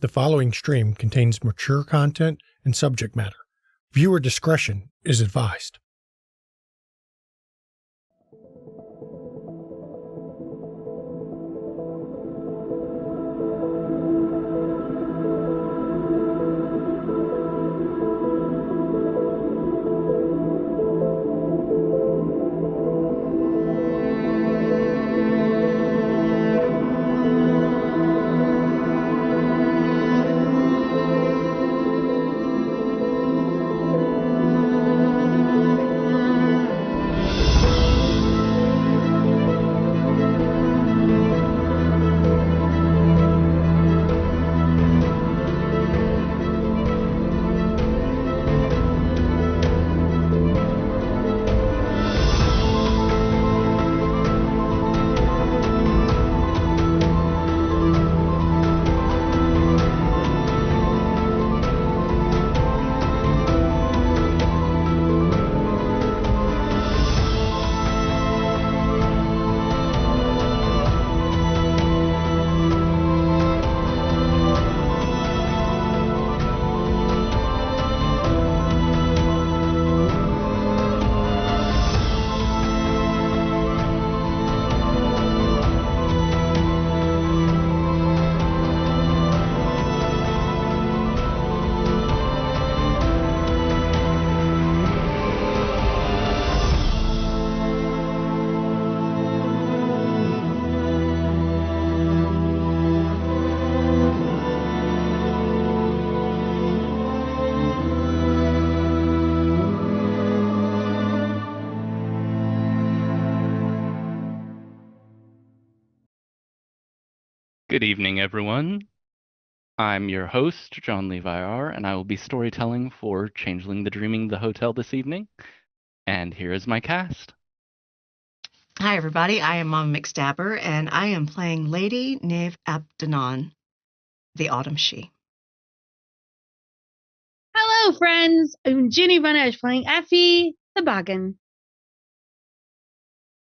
The following stream contains mature content and subject matter. Viewer discretion is advised. Good evening, everyone. I'm your host, John Levi R., and I will be storytelling for Changeling the Dreaming the Hotel this evening. And here is my cast. Hi, everybody. I am Mom McStabber, and I am playing Lady Nave Abdanon, the Autumn She. Hello, friends. I'm Ginny Vanesh playing Effie, the Bagan.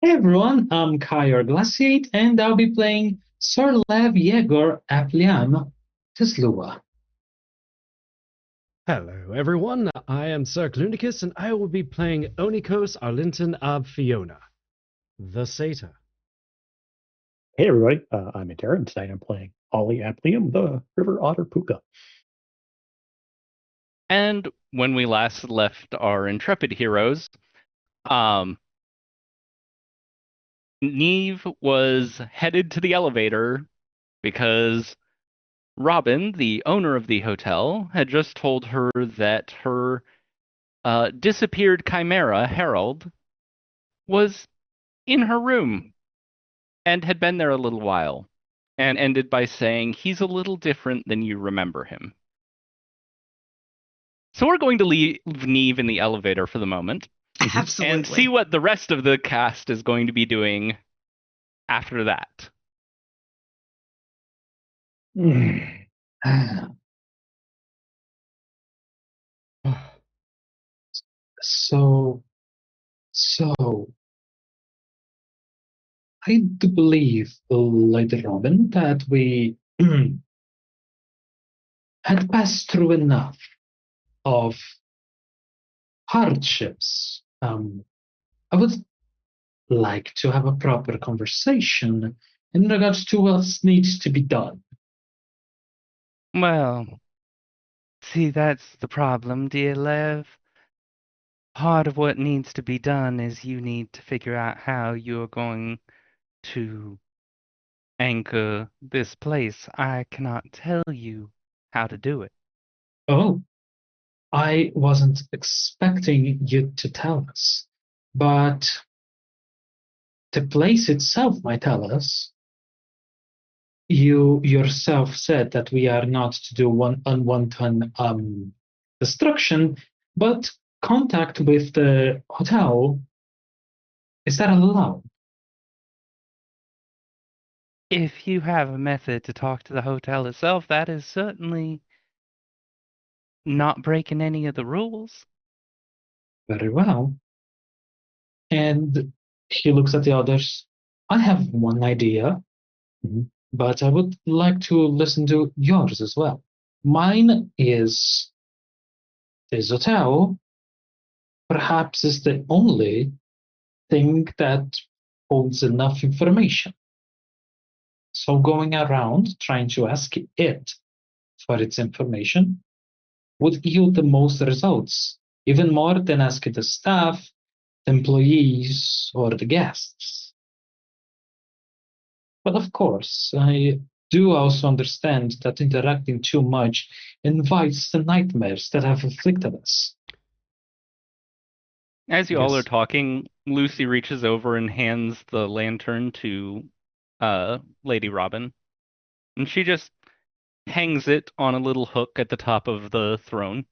Hey everyone, I'm Kyer Glaciate, and I'll be playing Sir Lev Yegor Apliam Tislua. Hello everyone, I am Sir Clunicus, and I will be playing Onikos Arlinton Ab Fiona, the Satyr. Hey everybody, I'm Atera, and today I'm playing Ollie Aplium, the River Otter Puka. And when we last left our intrepid heroes, Neve was headed to the elevator because Robin, the owner of the hotel, had just told her that her disappeared chimera, Harold, was in her room and had been there a little while, and ended by saying he's a little different than you remember him. So we're going to leave Neve in the elevator for the moment. Absolutely. And see what the rest of the cast is going to be doing after that. So, I do believe, Lady Robin, that we had passed through enough of hardships. I would like to have a proper conversation in regards to what needs to be done. Well, see, that's the problem, dear Lev. Part of what needs to be done is you need to figure out how you're going to anchor this place. I cannot tell you how to do it. Oh, I wasn't expecting you to tell us, but the place itself might tell us. You yourself said that we are not to do unwanted destruction, but contact with the hotel, is that allowed? If you have a method to talk to the hotel itself, that is certainly not breaking any of the rules. Very well. And he looks at the others. I have one idea. but I would like to listen to yours as well. Mine is this hotel perhaps is the only thing that holds enough information. So going around trying to ask it for its information would yield the most results, even more than asking the staff, the employees, or the guests. But of course, I do also understand that interacting too much invites the nightmares that have afflicted us. As you all are Yes. talking, Lucy reaches over and hands the lantern to Lady Robin. And she just hangs it on a little hook at the top of the throne.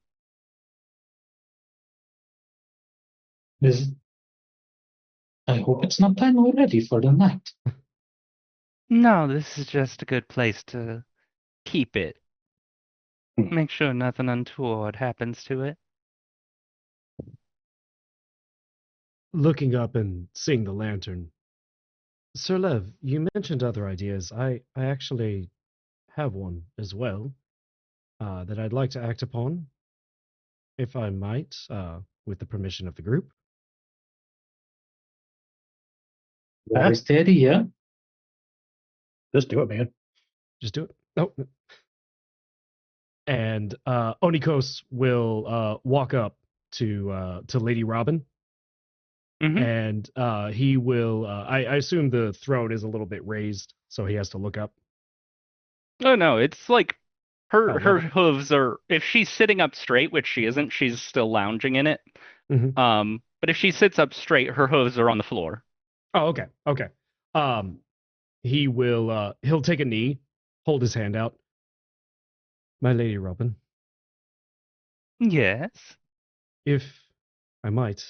I hope it's not time already for the night. No, this is just a good place to keep it. Hmm. Make sure nothing untoward happens to it. Looking up and seeing the lantern. Sir Lev, you mentioned other ideas. I actually have one as well that I'd like to act upon, if I might, with the permission of the group. That is the idea. Just do it, man. Just do it. Oh. And Onikos will walk up to Lady Robin, Mm-hmm. and he will. I assume the throne is a little bit raised, so he has to look up. Oh no, it's like Oh, her level. hooves are, if she's sitting up straight, which she isn't, she's still lounging in it. Mhm. But if she sits up straight, her hooves are on the floor. Oh, okay, okay. He will. He'll take a knee, hold his hand out. My Lady Robin, Yes. if I might,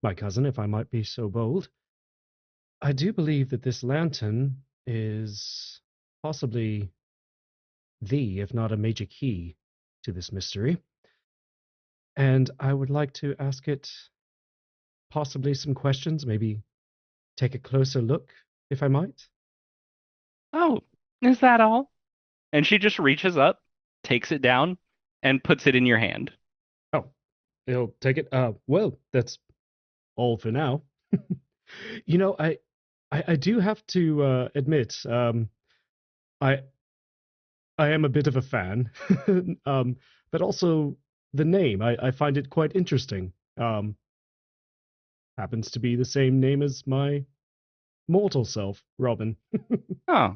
my cousin, if I might be so bold, I do believe that this lantern is possibly the, if not a major key to this mystery. And I would like to ask it possibly some questions, maybe take a closer look, if I might. Oh, is that all? And she just reaches up, takes it down, and puts it in your hand. Oh, he'll take it. Well, that's all for now. You know, I do have to admit, I I am a bit of a fan, but also the name. I find it quite interesting. Happens to be the same name as my mortal self, Robin. Oh,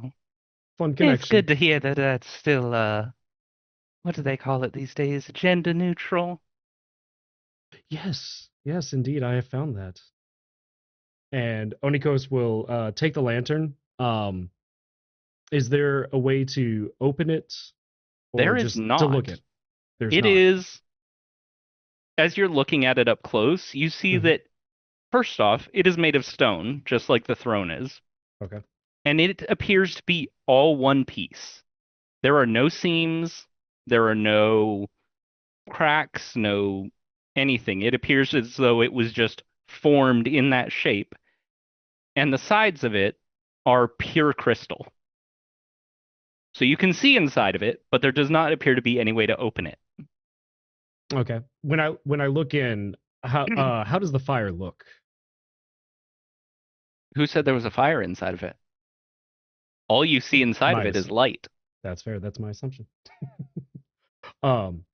Fun It's connection. good to hear that that's still, what do they call it these days? Gender neutral? Yes, yes, indeed, I have found that. And Onikos will take the lantern. Is there a way to open it, or there is just to look not. at? There's It not. is, as you're looking at it up close, you see Mhm. that, first off, it is made of stone, just like the throne is. Okay. And it appears to be all one piece. There are no seams, there are no cracks, no anything. It appears as though it was just formed in that shape, and the sides of it are pure crystal. So you can see inside of it, but there does not appear to be any way to open it. Okay. When I look in, how does the fire look? Who said there was a fire inside of it? All you see inside of My it is ass- light. that's fair. That's my assumption. Um.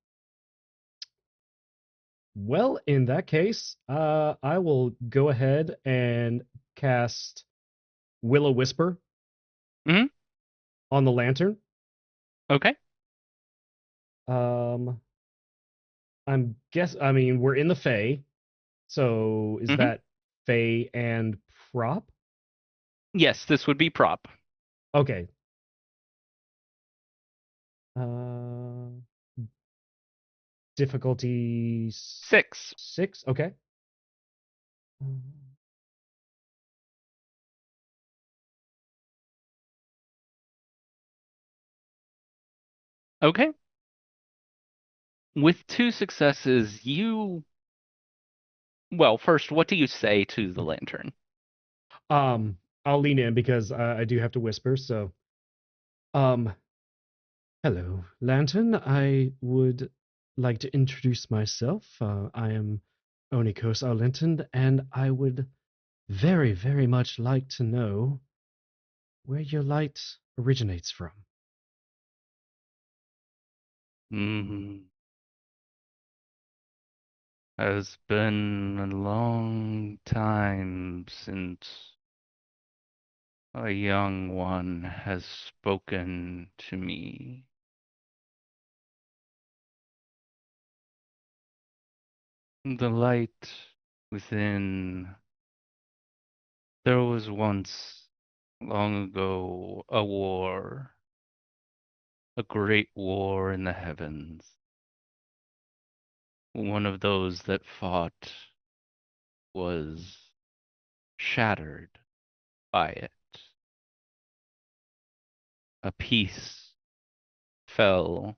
Well, in that case, I will go ahead and cast Willow Whisper Hmm. on the lantern. Okay. Um, I mean, we're in the Fae, so is Hmm. that Fae and prop? Yes, this would be prop. Okay. Uh, difficulty 6. 6. Okay. Okay. With 2 successes, you. Well, first, what do you say to the lantern? I'll lean in because I do have to whisper. So, Um, hello, Lantern. I would like to introduce myself. I am Onikos Arlenton, and I would very, very much like to know where your light originates from. Hmm. Has been a long time since a young one has spoken to me. The light within. There was once, long ago, a war, a great war in the heavens. One of those that fought was shattered by it. A piece fell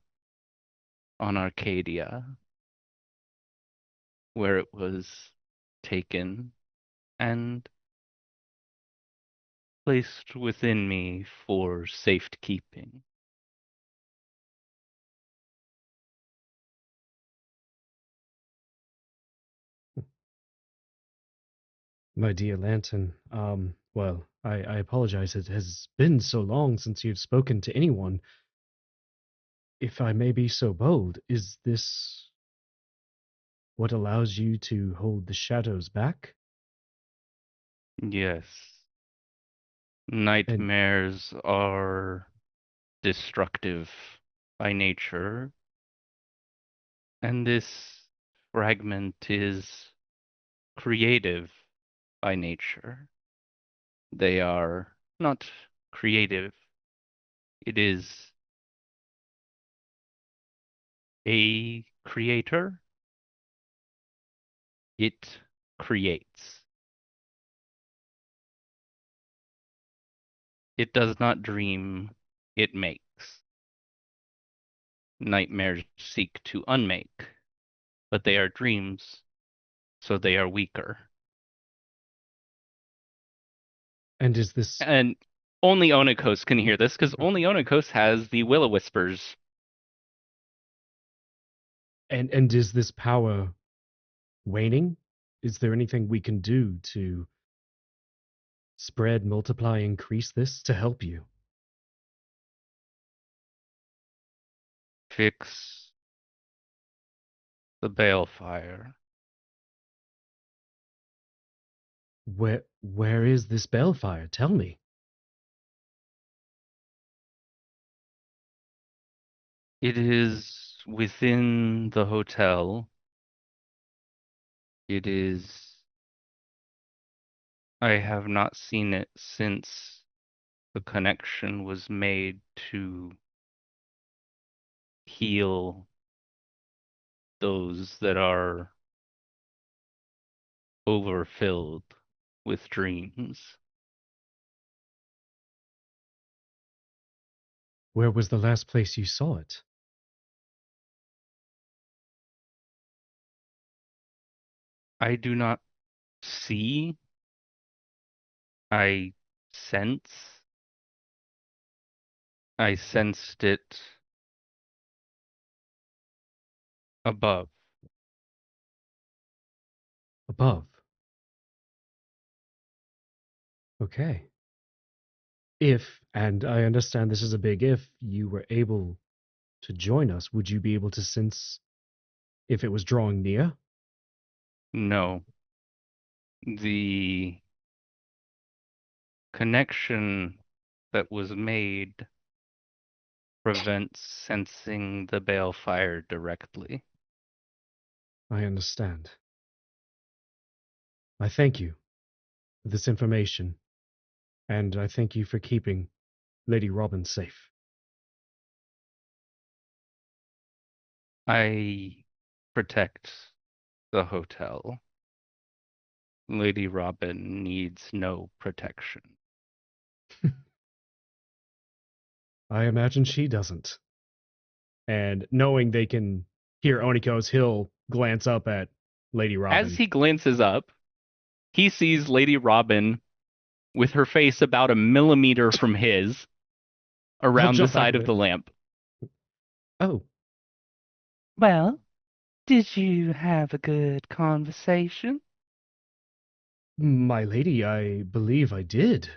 on Arcadia, where it was taken and placed within me for safekeeping. My dear Lantern, well, I apologize. It has been so long since you've spoken to anyone. If I may be so bold, is this what allows you to hold the shadows back? Yes, And nightmares are destructive by nature, and this fragment is creative by nature. They are not creative. It is a creator. It creates. It does not dream, it makes. Nightmares seek to unmake, but they are dreams, so they are weaker. and is this And only Onikos can hear this because only Onikos has the Will-O-Whispers. and is this power waning? Is there anything we can do to spread, multiply, increase this to help you? Fix the balefire. Where is this balefire? Tell me. It is within the hotel. It is. I have not seen it since the connection was made to heal those that are overfilled with dreams. Where was the last place you saw it? I do not see, I sense. I sensed it above. Above. Okay. If, and I understand this is a big if, you were able to join us, would you be able to sense if it was drawing near? No. The connection that was made prevents sensing the balefire directly. I understand. I thank you for this information, and I thank you for keeping Lady Robin safe. I protect the hotel. Lady Robin needs no protection. I imagine she doesn't. And knowing they can hear Onikos, he'll glance up at Lady Robin. As he glances up, he sees Lady Robin with her face about a millimeter from his, around the jump back side a of the bit. lamp. Oh, Well, did you have a good conversation? my lady, I believe I did.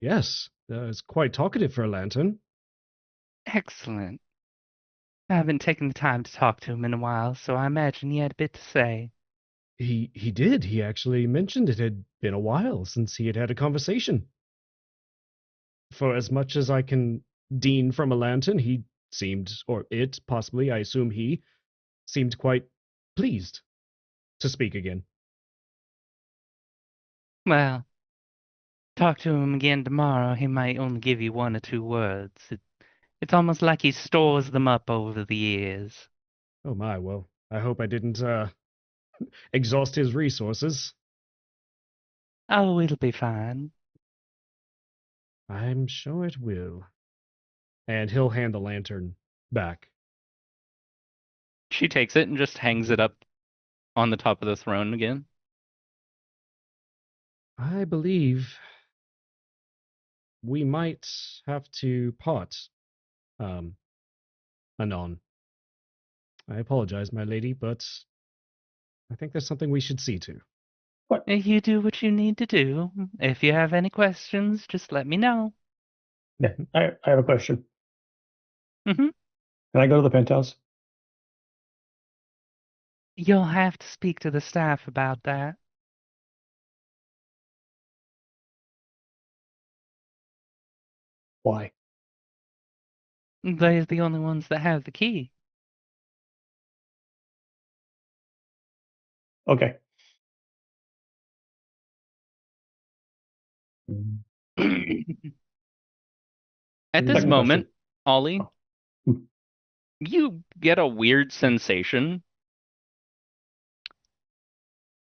Yes, it's quite talkative for a lantern. Excellent. I haven't taken the time to talk to him in a while, so I imagine he had a bit to say. He did. He actually mentioned it had been a while since he had had a conversation. For as much as I can dean from a lantern, he seemed, or it possibly, I assume he, seemed quite pleased to speak again. Well, talk to him again tomorrow. He might only give you 1 or 2 words. It's almost like he stores them up over the years. Oh my, well, I hope I didn't exhaust his resources. Oh, it'll be fine. I'm sure it will. And he'll hand the lantern back. She takes it and just hangs it up on the top of the throne again. I believe we might have to part, anon. I apologize, my lady, but I think there's something we should see to. What? You do what you need to do. If you have any questions, just let me know. Yeah, I have a question. Mm-hmm. Can I go to the penthouse? You'll have to speak to the staff about that. Why? They're the only ones that have the key. Okay. Mm, At this Second moment, question. Ollie, Oh. Hmm. you get a weird sensation.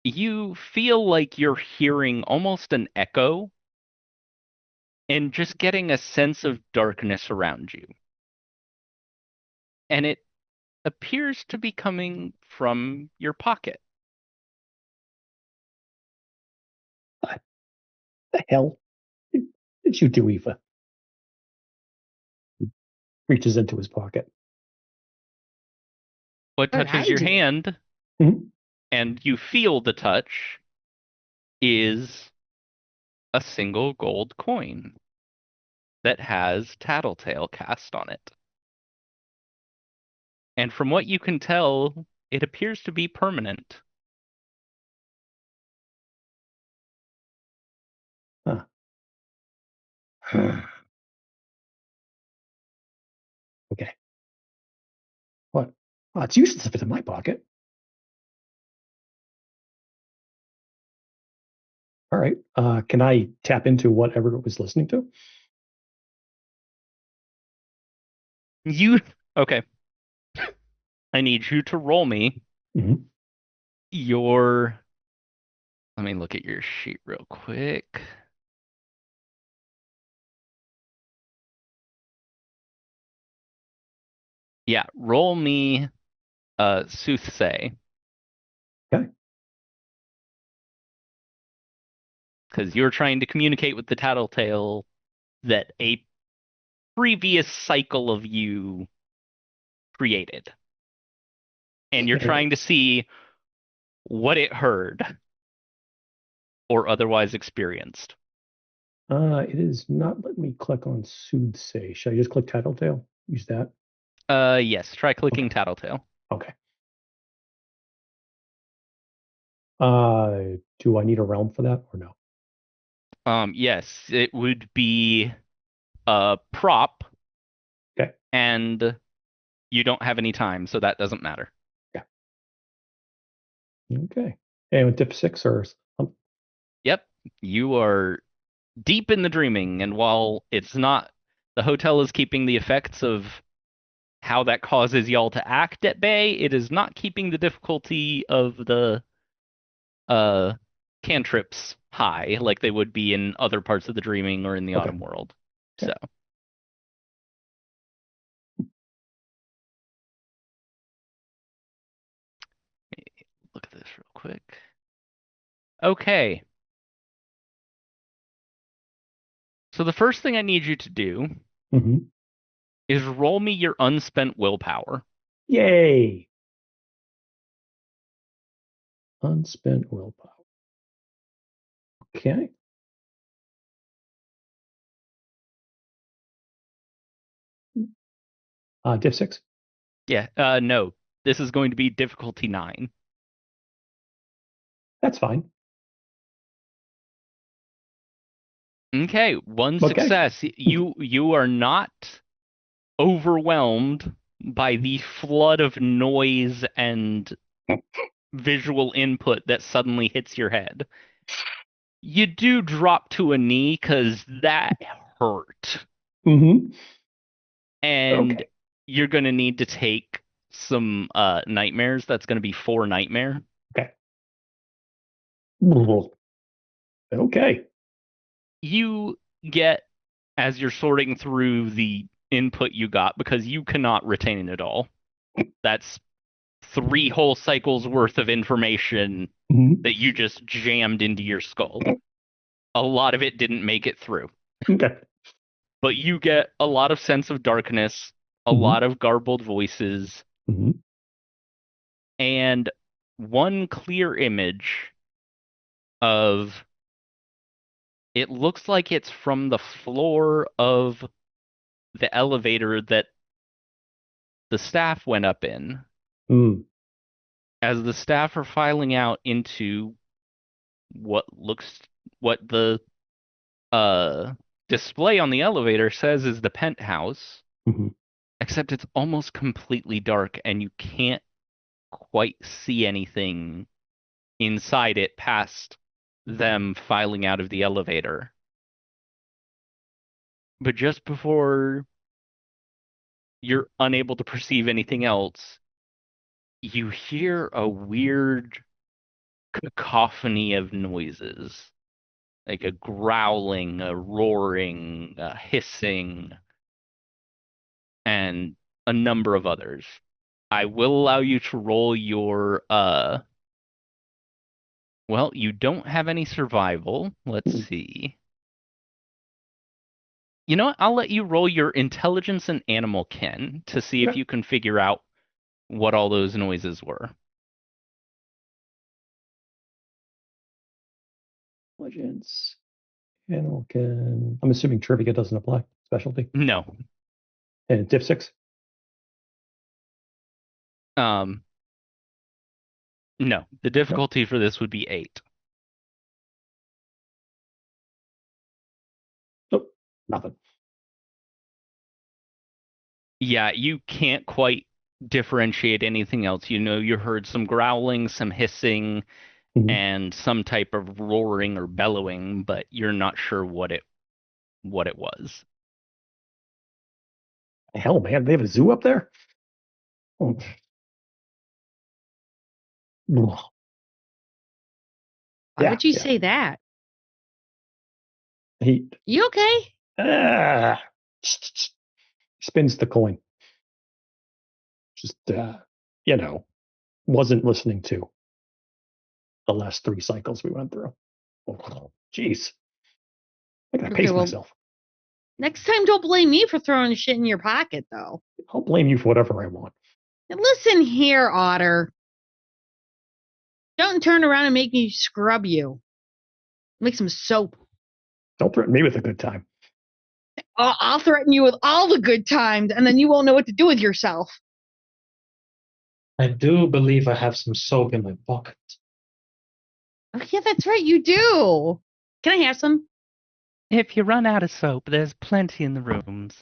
You feel like you're hearing almost an echo and just getting a sense of darkness around you. And it appears to be coming from your pocket. What the hell did you do, Eva? Reaches into his pocket. What What touches I your do? hand, Mhm. and you feel the touch, is a single gold coin that has Tattletale cast on it. And from what you can tell, it appears to be permanent. Huh. Okay. What? Oh, it's useless if it's in my pocket. All right. Can I tap into whatever it was listening to? You okay. I need you to roll me Mhm. your let me look at your sheet real quick. Yeah, roll me soothsay. Okay. Because you're trying to communicate with the Tattletale that a previous cycle of you created. And you're trying to see what it heard or otherwise experienced. It is not letting me click on Soothsay. Should I just click Tattletale? Use that? Yes, try clicking Okay. Tattletale. Okay. Do I need a realm for that or no? Yes, it would be a prop. Okay. And you don't have any time, so that doesn't matter. Yeah. Okay. And with tip 6 or Yep, you are deep in the dreaming, and while it's not, the hotel is keeping the effects of how that causes y'all to act at bay, it is not keeping the difficulty of the uh cantrips high like they would be in other parts of the dreaming or in the Okay. autumn world. Okay. So look at this real quick. Okay. So the first thing I need you to do Mhm. is roll me your unspent willpower. Yay! Unspent willpower. Okay. Diff 6. Yeah, no. This is going to be difficulty 9. That's fine. Okay, one Okay. success. You are not overwhelmed by the flood of noise and visual input that suddenly hits your head. You do drop to a knee because that hurt. Mm-hmm. And Okay. you're going to need to take some nightmares. That's going to be 4 nightmare. Okay. Okay. You get, as you're sorting through the input you got, because you cannot retain it all. That's 3 whole cycles worth of information that you just jammed into your skull. A lot of it didn't make it through. Okay. But you get a lot of sense of darkness, a lot of garbled voices, and one clear image of, it looks like it's from the floor of the elevator that the staff went up in. As the staff are filing out into what the display on the elevator says is the penthouse, except it's almost completely dark and you can't quite see anything inside it past them filing out of the elevator. But just before you're unable to perceive anything else, you hear a weird cacophony of noises, like a growling, a roaring, a hissing, and a number of others. I will allow you to roll your well, you don't have any survival. Let's see. You know what? I'll let you roll your intelligence and animal kin to see if you can figure out what all those noises were. Intelligence. Animal can. I'm assuming trivia doesn't apply. Specialty. No. And diff 6. No. The difficulty for this would be 8. Nope. Nothing. Yeah, you can't quite differentiate anything else. You know, you heard some growling, some hissing, and some type of roaring or bellowing, but you're not sure what it was. Hell, man, they have a zoo up there? Oh. Why would you say that? He You okay? Spins the coin. Just, wasn't listening to the last 3 cycles we went through. Oh, jeez. I gotta pace myself. Next time, don't blame me for throwing shit in your pocket, though. I'll blame you for whatever I want. And listen here, Otter. Don't turn around and make me scrub you. Make some soap. Don't threaten me with a good time. I'll threaten you with all the good times, and then you won't know what to do with yourself. I do believe I have some soap in my pocket. Oh, yeah, that's right, you do. Can I have some? If you run out of soap, there's plenty in the rooms.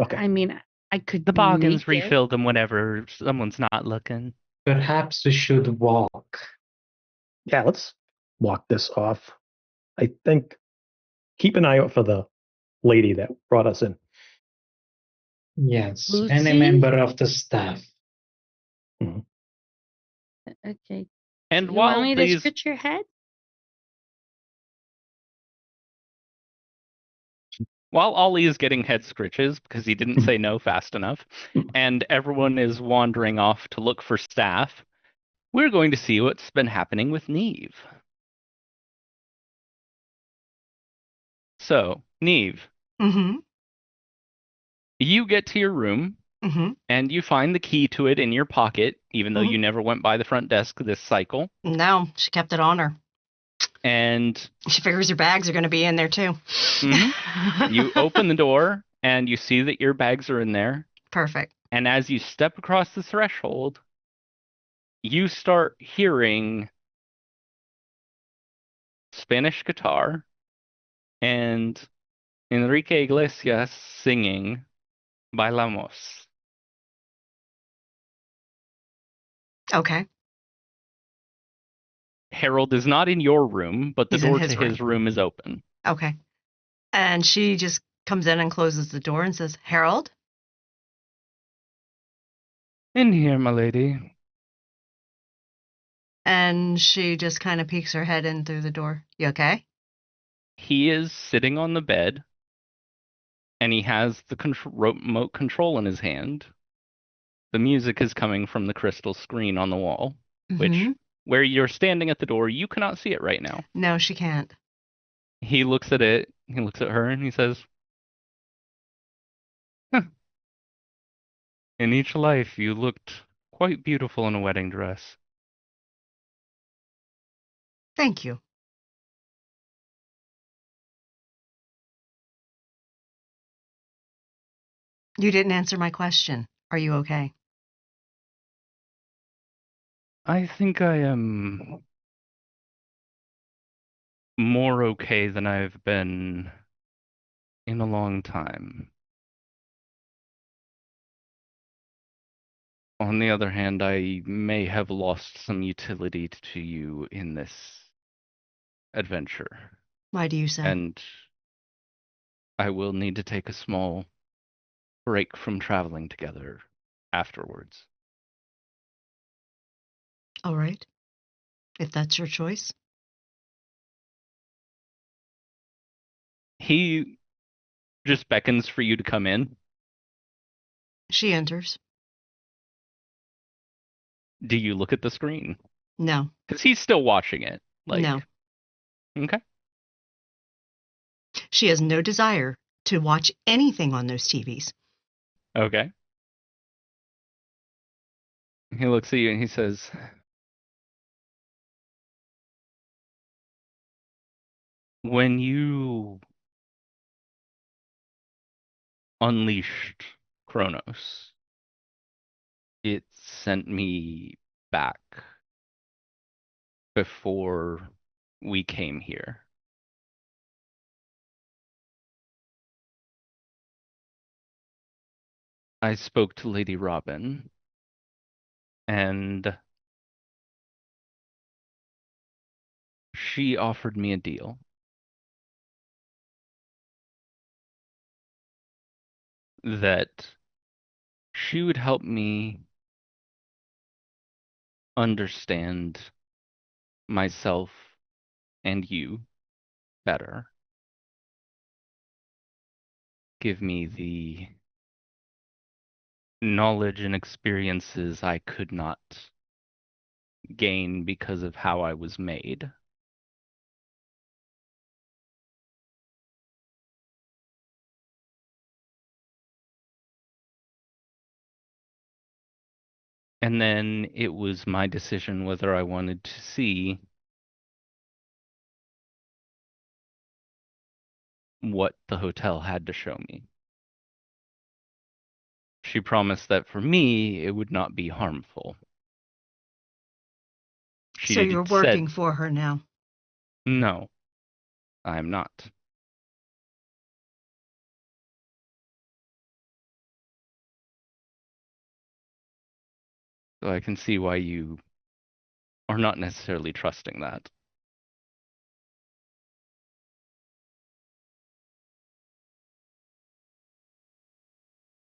Okay. I mean, I could. The bargains refill them whenever someone's not looking. Perhaps we should walk. Yeah, let's walk this off. I think keep an eye out for the lady that brought us in. Yes, Lucy? any member of the staff. Okay. And You while want me to scratch your head? While Ollie is getting head scritches because he didn't say no fast enough, and everyone is wandering off to look for staff, we're going to see what's been happening with Neve. So, Neve, You get to your room, Mm-hmm. and you find the key to it in your pocket, even though you never went by the front desk this cycle. No, she kept it on her. And She figures her bags are going to be in there too. you open the door, and you see that your bags are in there. Perfect. And as you step across the threshold, you start hearing Spanish guitar and Enrique Iglesias singing Bailamos. Okay. Harold is not in your room, but the He's in door his to his room is open. Okay. And she just comes in and closes the door and says, Harold? In here, my lady. And she just kind of peeks her head in through the door. You okay? He is sitting on the bed, and he has the remote control in his hand. The music is coming from the crystal screen on the wall, which, where you're standing at the door, you cannot see it right now. No, she can't. He looks at it, he looks at her, and he says, huh. In each life, you looked quite beautiful in a wedding dress. Thank you. You didn't answer my question. Are you okay? I think I am more okay than I've been in a long time. On the other hand, I may have lost some utility to you in this adventure. Why do you say? And I will need to take a small break from traveling together afterwards. All right. If that's your choice. He just beckons for you to come in. She enters. Do you look at the screen? No. Because he's still watching it. No. Okay. She has no desire to watch anything on those TVs. Okay. He looks at you and he says, when you unleashed Kronos, it sent me back before we came here. I spoke to Lady Robin, and she offered me a deal. That she would help me understand myself and you better. Give me the knowledge and experiences I could not gain because of how I was made. And then it was my decision whether I wanted to see what the hotel had to show me. She promised that for me, it would not be harmful. So you're working for her now? No, I'm not. So I can see why you are not necessarily trusting that.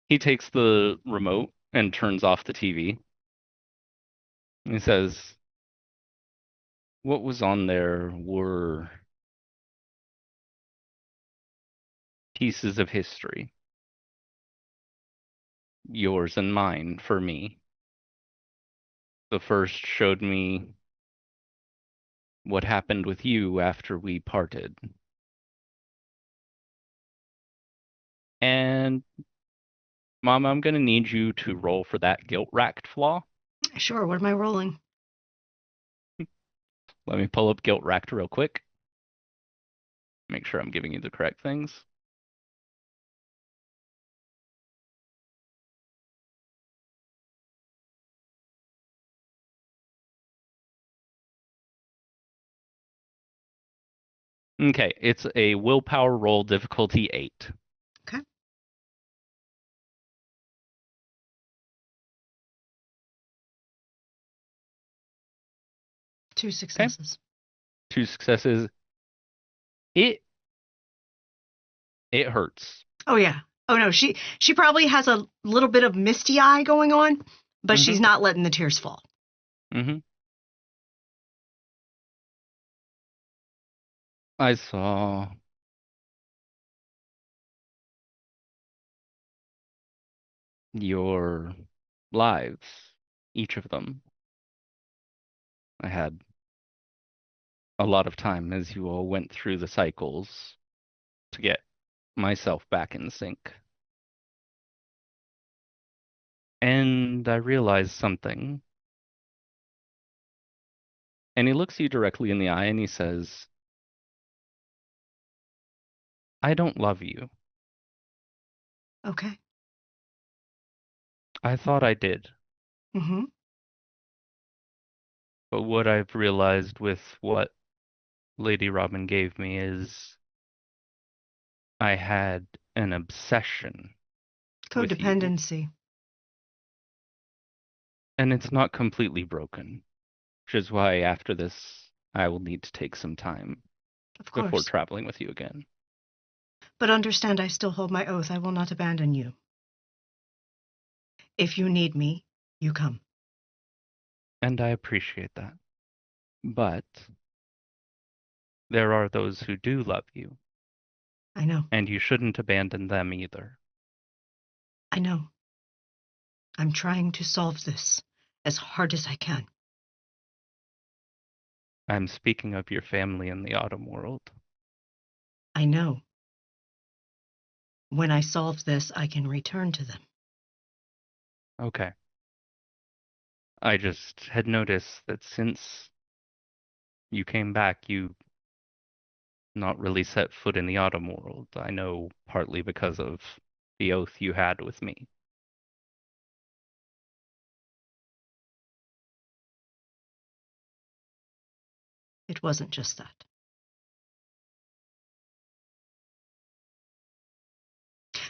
He takes the remote and turns off the TV. He says, what was on there were pieces of history. Yours and mine, for me. The first showed me what happened with you after we parted. And Mom, I'm going to need you to roll for that guilt-racked flaw. Sure, what am I rolling? Let me pull up guilt-racked real quick. Make sure I'm giving you the correct things. Okay, it's a willpower roll, difficulty 8. Okay. Two successes. 2 successes. It hurts. Oh yeah. Oh no, she probably has a little bit of misty eye going on, but she's not letting the tears fall. Mm-hmm. I saw your lives, each of them. I had a lot of time as you all went through the cycles to get myself back in sync. And I realized something. And he looks you directly in the eye and he says, I don't love you. Okay. I thought I did. Mm-hmm. But what I've realized with what Lady Robin gave me is I had an obsession with you. Codependency. And it's not completely broken, which is why after this, I will need to take some time Of before course. traveling with you again. But understand, I still hold my oath. I will not abandon you. If you need me, you come. And I appreciate that. But there are those who do love you, I know. and you shouldn't abandon them either. I know. I'm trying to solve this as hard as I can. I'm speaking of your family in the autumn world. I know. When I solve this, I can return to them. Okay. I just had noticed that since you came back, you not really set foot in the autumn world. I know partly because of the oath you had with me. It wasn't just that.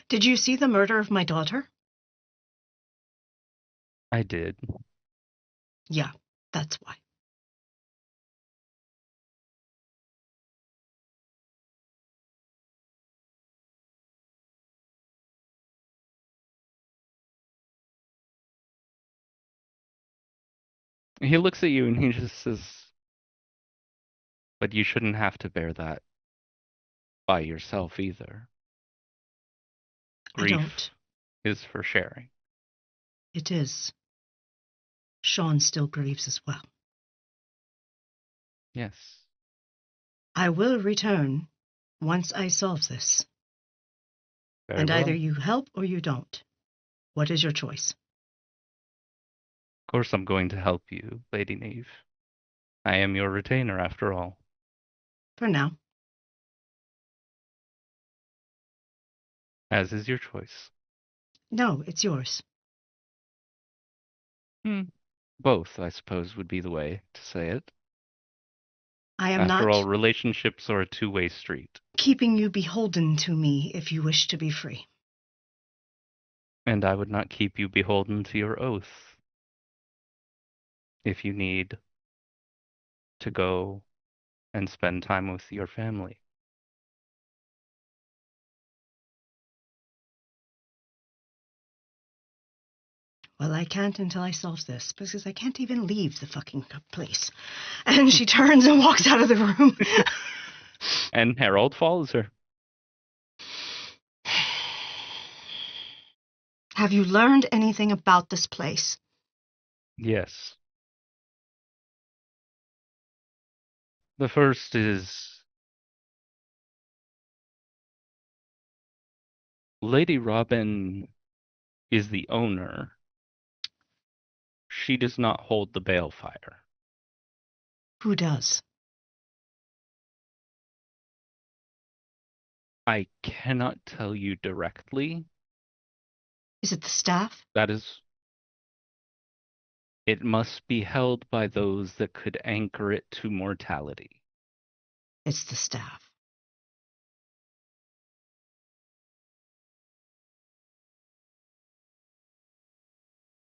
Did you see the murder of my daughter? I did. Yeah, that's why. He looks at you and he just says, but you shouldn't have to bear that by yourself either. I don't. Grief is for sharing. It is. Sean still grieves as well. Yes. I will return once I solve this. Very And well. either you help or you don't. What is your choice? Of course I'm going to help you, Lady Neve. I am your retainer after all. For now. As is your choice. No, it's yours. Both, I suppose, would be the way to say it. I am After not all, relationships are a two-way street. keeping you beholden to me if you wish to be free. And I would not keep you beholden to your oath. If you need to go and spend time with your family. Well, I can't until I solve this, because I can't even leave the fucking place. And she turns and walks out of the room. And Harold follows her. Have you learned anything about this place? Yes. The first is Lady Robin is the owner, she does not hold the balefire. Who does? I cannot tell you directly. Is it the staff? That is... It must be held by those that could anchor it to mortality. It's the staff.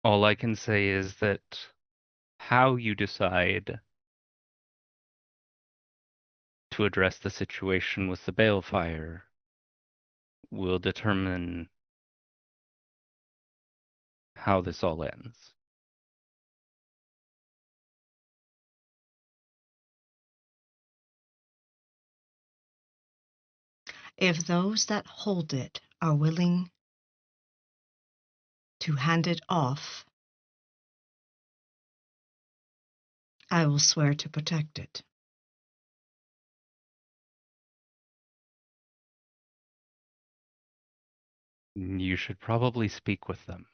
All I can say is that how you decide to address the situation with the balefire will determine how this all ends. If those that hold it are willing to hand it off, I will swear to protect it. You should probably speak with them.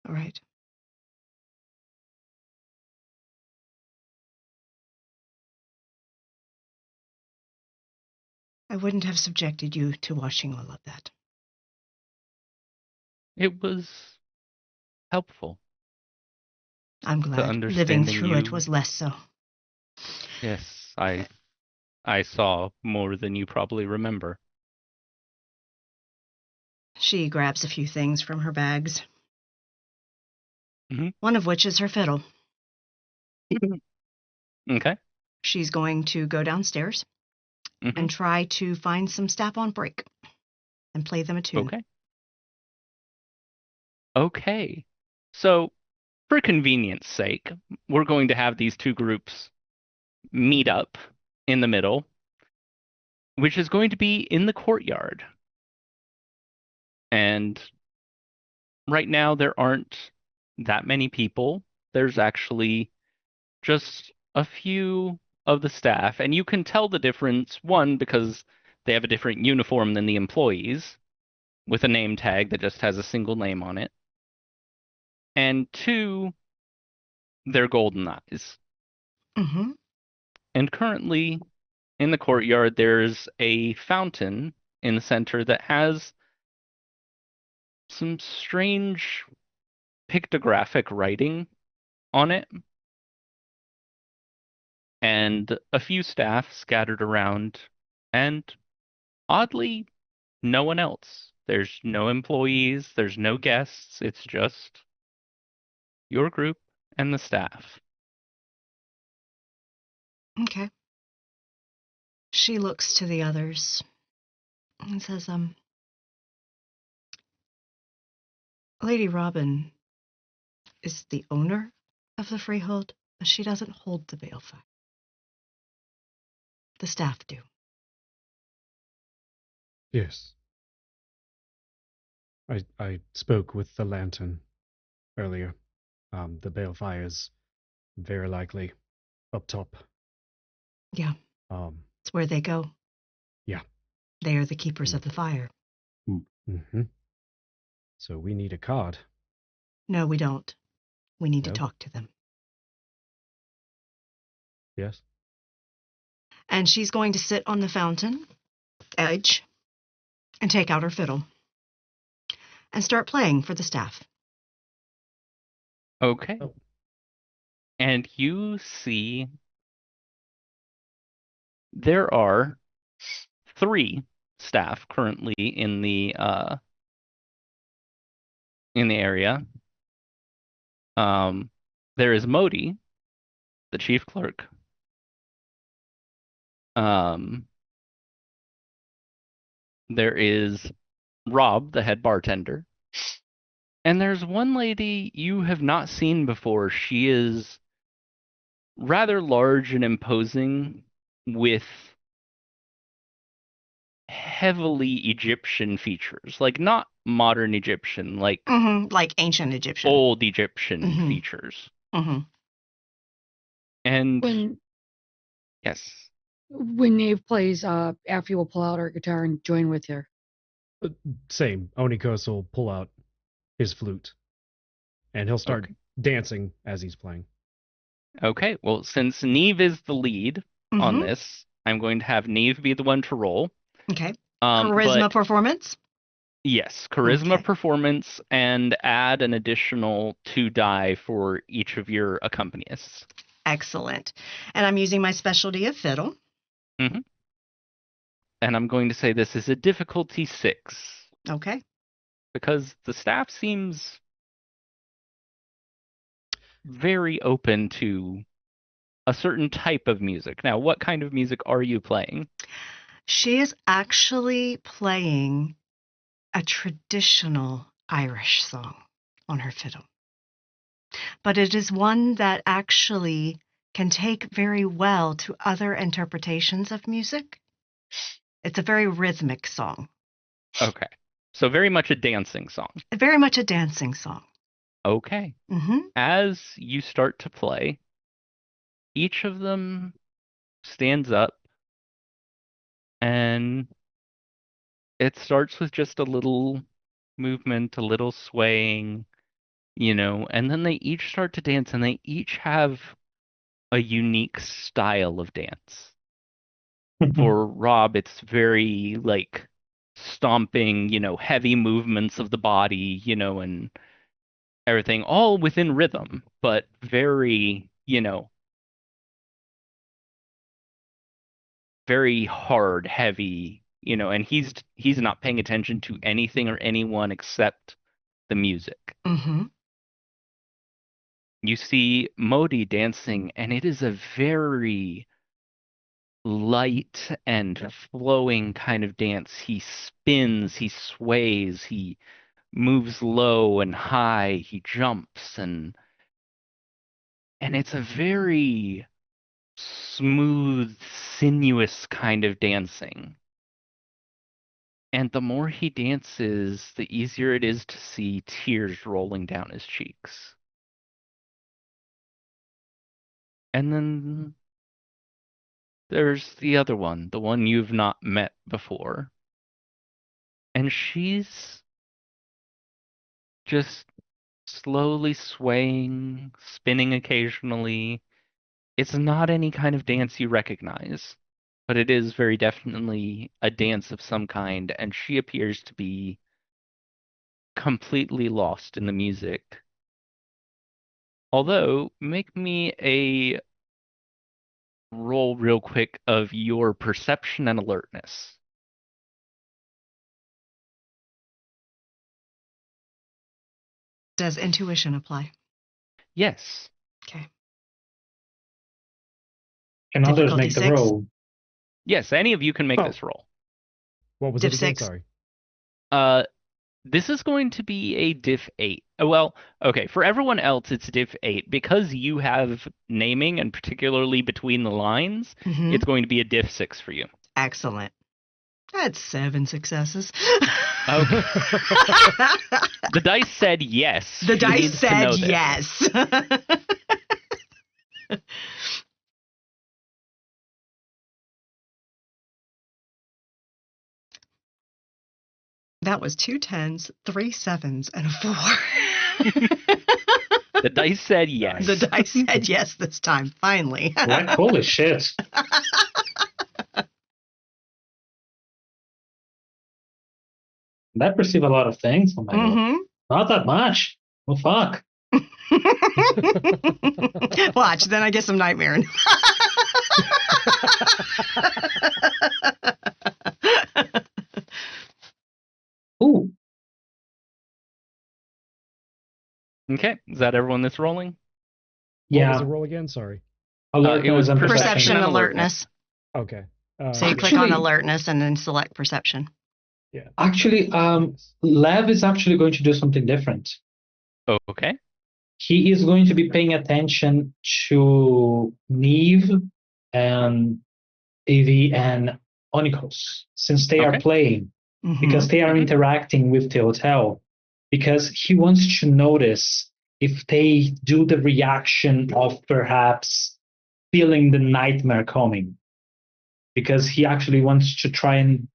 All right. I wouldn't have subjected you to watching all of that. It was helpful I'm to glad living understanding through it you. was less so. Yes, I saw more than you probably remember. She grabs a few things from her bags. Mhm. One of which is her fiddle. Okay. She's going to go downstairs Mhm. and try to find some staff on break and play them a tune. Okay. Okay. So, for convenience sake, we're going to have these two groups meet up in the middle, which is going to be in the courtyard. And right now there aren't that many people. There's actually just a few of the staff, and you can tell the difference, one, because they have a different uniform than the employees, with a name tag that just has a single name on it. And two, their golden eyes. Mm-hmm. And currently, in the courtyard, there's a fountain in the center that has some strange pictographic writing on it, and a few staff scattered around, and oddly, no one else. There's no employees, there's no guests, it's just your group and the staff. Okay. She looks to the others and says, Lady Robin is the owner of the freehold, but she doesn't hold the balefire. The staff do. Yes. I spoke with the lantern earlier. The balefire's very likely up top. Yeah, Um, it's where they go. Yeah. They are the keepers of the fire. mm-hmm. So we need a card. No, we don't. We need to No? talk to them. Yes. And she's going to sit on the fountain edge and take out her fiddle and start playing for the staff. Okay. Oh. And you see there are 3 staff currently in the area. There is Modi, the chief clerk. There is Rob, the head bartender. And there's one lady you have not seen before. She is rather large and imposing, with heavily Egyptian features. Like, not modern Egyptian, like Like ancient Egyptian. old Egyptian Mhm. features. Mm-hmm. And When yes. When Nave plays, Affy will pull out her guitar and join with her. Same. Onikos will pull out his flute, and he'll start Okay. dancing as he's playing. Okay, well, since Neve is the lead on Mhm. this, I'm going to have Neve be the one to roll. Okay. But Charisma performance. yes, charisma Okay. performance, and add an additional 2 die for each of your accompanists. Excellent. And I'm using my specialty of fiddle. And I'm going to say this is a difficulty 6 Okay. because the staff seems very open to a certain type of music. Now, what kind of music are you playing? She is actually playing a traditional Irish song on her fiddle. But it is one that actually can take very well to other interpretations of music. It's a very rhythmic song, Okay, so very much a dancing song. very much a dancing song. Okay. Hmm. As you start to play, each of them stands up and it starts with just a little movement, a little swaying, and then they each start to dance and they each have a unique style of dance. For Rob, it's very like stomping, heavy movements of the body, and everything, all within rhythm, but very, very hard, heavy, and he's not paying attention to anything or anyone except the music. Hmm. You see Modi dancing, and it is a very light and flowing kind of dance. He spins, he sways, he moves low and high, he jumps, and it's a very smooth, sinuous kind of dancing. And the more he dances, the easier it is to see tears rolling down his cheeks. And then there's the other one, the one you've not met before. And she's just slowly swaying, spinning occasionally. It's not any kind of dance you recognize, but it is very definitely a dance of some kind, and she appears to be completely lost in the music. Although, make me a roll real quick of your perception and alertness. Does intuition apply? Yes. Okay. Can others Difficulty make the 6? roll? Yes, any of you can make Oh. this roll. What was Div it again? 6. Sorry. This is going to be a diff 8. Well, okay, for everyone else, it's diff 8. Because you have naming, and particularly between the lines, Hmm. it's going to be a diff 6 for you. Excellent. That's 7 successes. Okay. The dice said yes. The She dice needs to said know this. yes. That was 2 10s, 3 7s, and a 4. The dice said yes. The dice said yes this time, finally. Like, holy shit. I perceive a lot of things. Oh my God. Hmm. Not that much. Well, fuck. Watch, then I get some nightmare. Ooh. Okay, is that everyone that's rolling? What Yeah. was the roll again? Sorry. Alertness It was and Perception and alertness. Okay. So you yeah. click on Actually- alertness and then select perception. Yeah. Actually, Lev is actually going to do something different. Oh, okay. He is going to be paying attention to Neve and Avi and Onikos since they are Okay. playing, Mhm. because they are Mhm. interacting with the hotel, because he wants to notice if they do the reaction of perhaps feeling the nightmare coming. because he actually wants to try and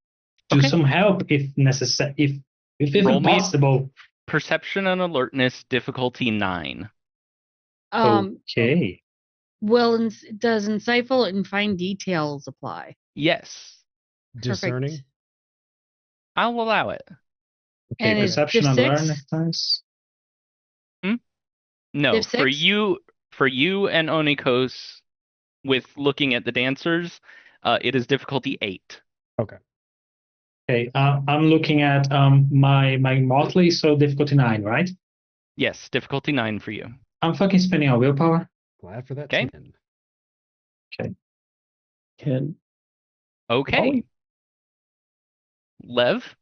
do Okay. some help if necessary, if Roll even me- possible. Perception and alertness, difficulty 9. Okay. Does insightful and fine details apply? Yes, Discerning. Perfect. I'll allow it. Okay, And it's perception diff and 6? awareness times. No, Div for 6? you and Onikos, with looking at the dancers, it is difficulty 8. Okay, I'm looking at my motley, so difficulty 9, right? Yes, difficulty 9 for you. I'm fucking spending on willpower. Glad for that Okay. 10. Can Okay. Ollie? Lev?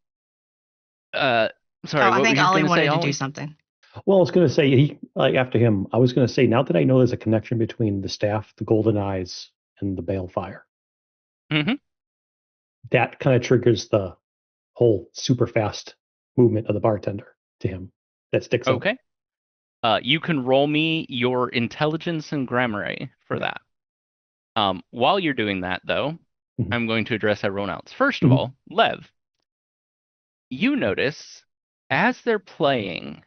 Sorry, I what were think you Ollie going to wanted say, to Ollie? do something. Well, I was going to say after him. I was going to say now that I know there's a connection between the staff, the golden eyes, and the balefire, Mm-hmm. that kind of triggers the whole super fast movement of the bartender to him. That sticks out. Okay. You can roll me your intelligence and grammar for Okay. that. While you're doing that, though, Mhm. I'm going to address everyone else. First of Mhm. all, Lev, you notice as they're playing,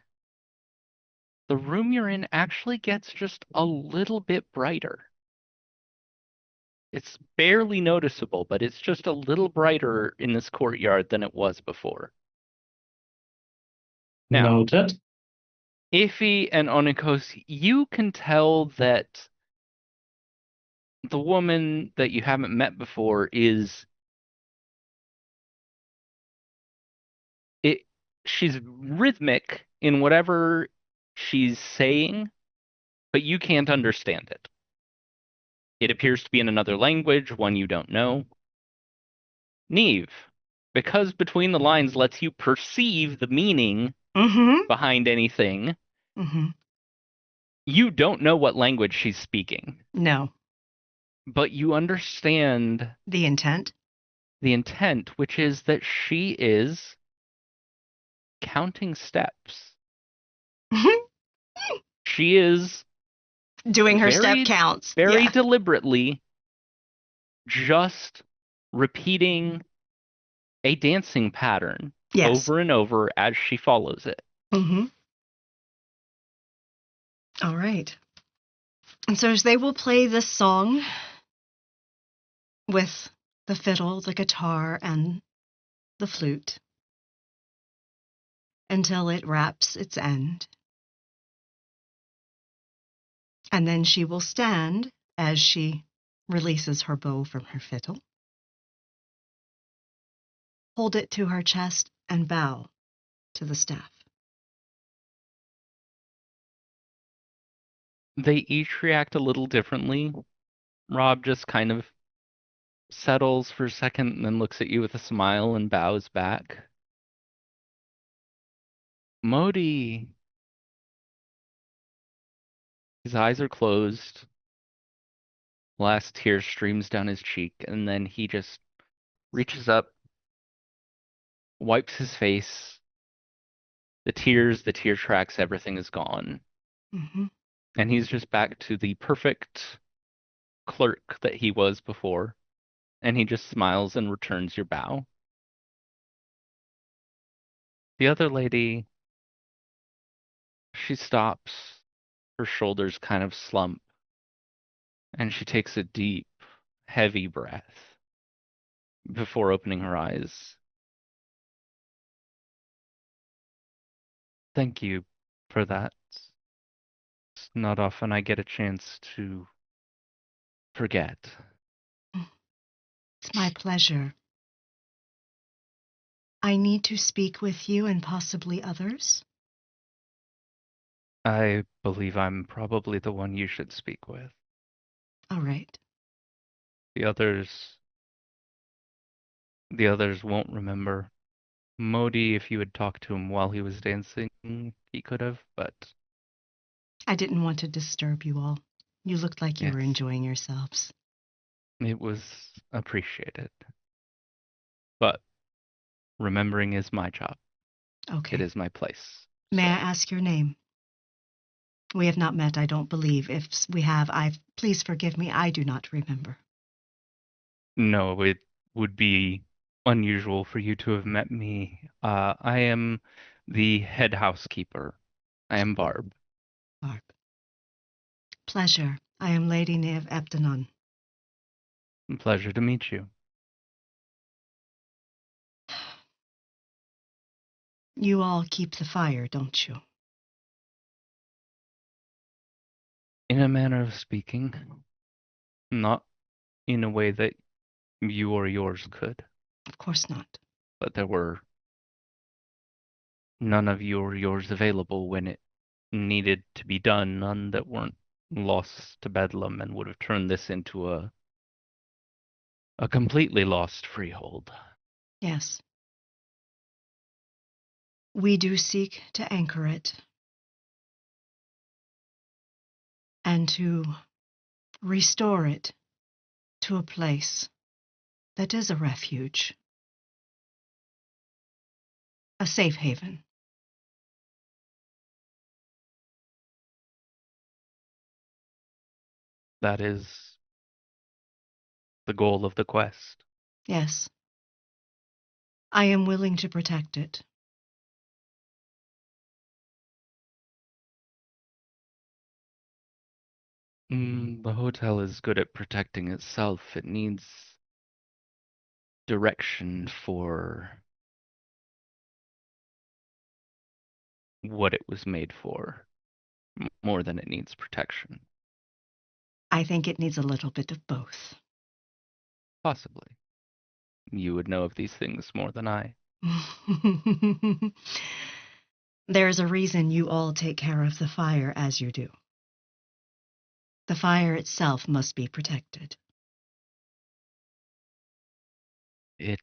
the room you're in actually gets just a little bit brighter. It's barely noticeable, but it's just a little brighter in this courtyard than it was before. Now, Noted. Iffy and Onikos, you can tell that the woman that you haven't met before she's rhythmic in whatever she's saying, but you can't understand it. It appears to be in another language, one you don't know. Neve, because between the lines lets you perceive the meaning Mm-hmm. behind anything, Mm-hmm. you don't know what language she's speaking, No. but you understand The intent. the intent, which is that she is counting steps. She is Doing her step very, counts. very Yeah. deliberately just repeating a dancing pattern Yes. over and over as she follows it. Mm-hmm. All right. And so they will play this song with the fiddle, the guitar, and the flute until it wraps its end. And then she will stand as she releases her bow from her fiddle, hold it to her chest, and bow to the staff. They each react a little differently. Rob just kind of settles for a second and then looks at you with a smile and bows back. Modi. His eyes are closed. Last tear streams down his cheek, and then he just reaches up, wipes his face. The tear tracks, everything is gone. Mm-hmm. And he's just back to the perfect clerk that he was before. And he just smiles and returns your bow. The other lady, she stops. Her shoulders kind of slump. And she takes a deep, heavy breath before opening her eyes. Thank you for that. It's not often I get a chance to forget. It's my pleasure. I need to speak with you and possibly others. I believe I'm probably the one you should speak with. All right. The others won't remember. Modi, if you had talked to him while he was dancing, he could have, but I didn't want to disturb you all. You looked like you were Yes. enjoying yourselves. it was appreciated. But remembering is my job. Okay. It is my place. May I So, ask your name? We have not met, I don't believe. If we have, please forgive me. I do not remember. No, it would be unusual for you to have met me. I am the head housekeeper. I am Barb. Barb. Pleasure. I am Lady Neve Eptanon. Pleasure to meet you. You all keep the fire, don't you? In a manner of speaking, not in a way that you or yours could, Of course not. but there were none of you or yours available when it needed to be done, none that weren't lost to Bedlam and would have turned this into a completely lost freehold. Yes. We do seek to anchor it and to restore it to a place that is a refuge, a safe haven. That is the goal of the quest. Yes. I am willing to protect it. The hotel is good at protecting itself. It needs direction for what it was made for, more than it needs protection. I think it needs a little bit of both. Possibly. You would know of these things more than I. There's a reason you all take care of the fire as you do. The fire itself must be protected. It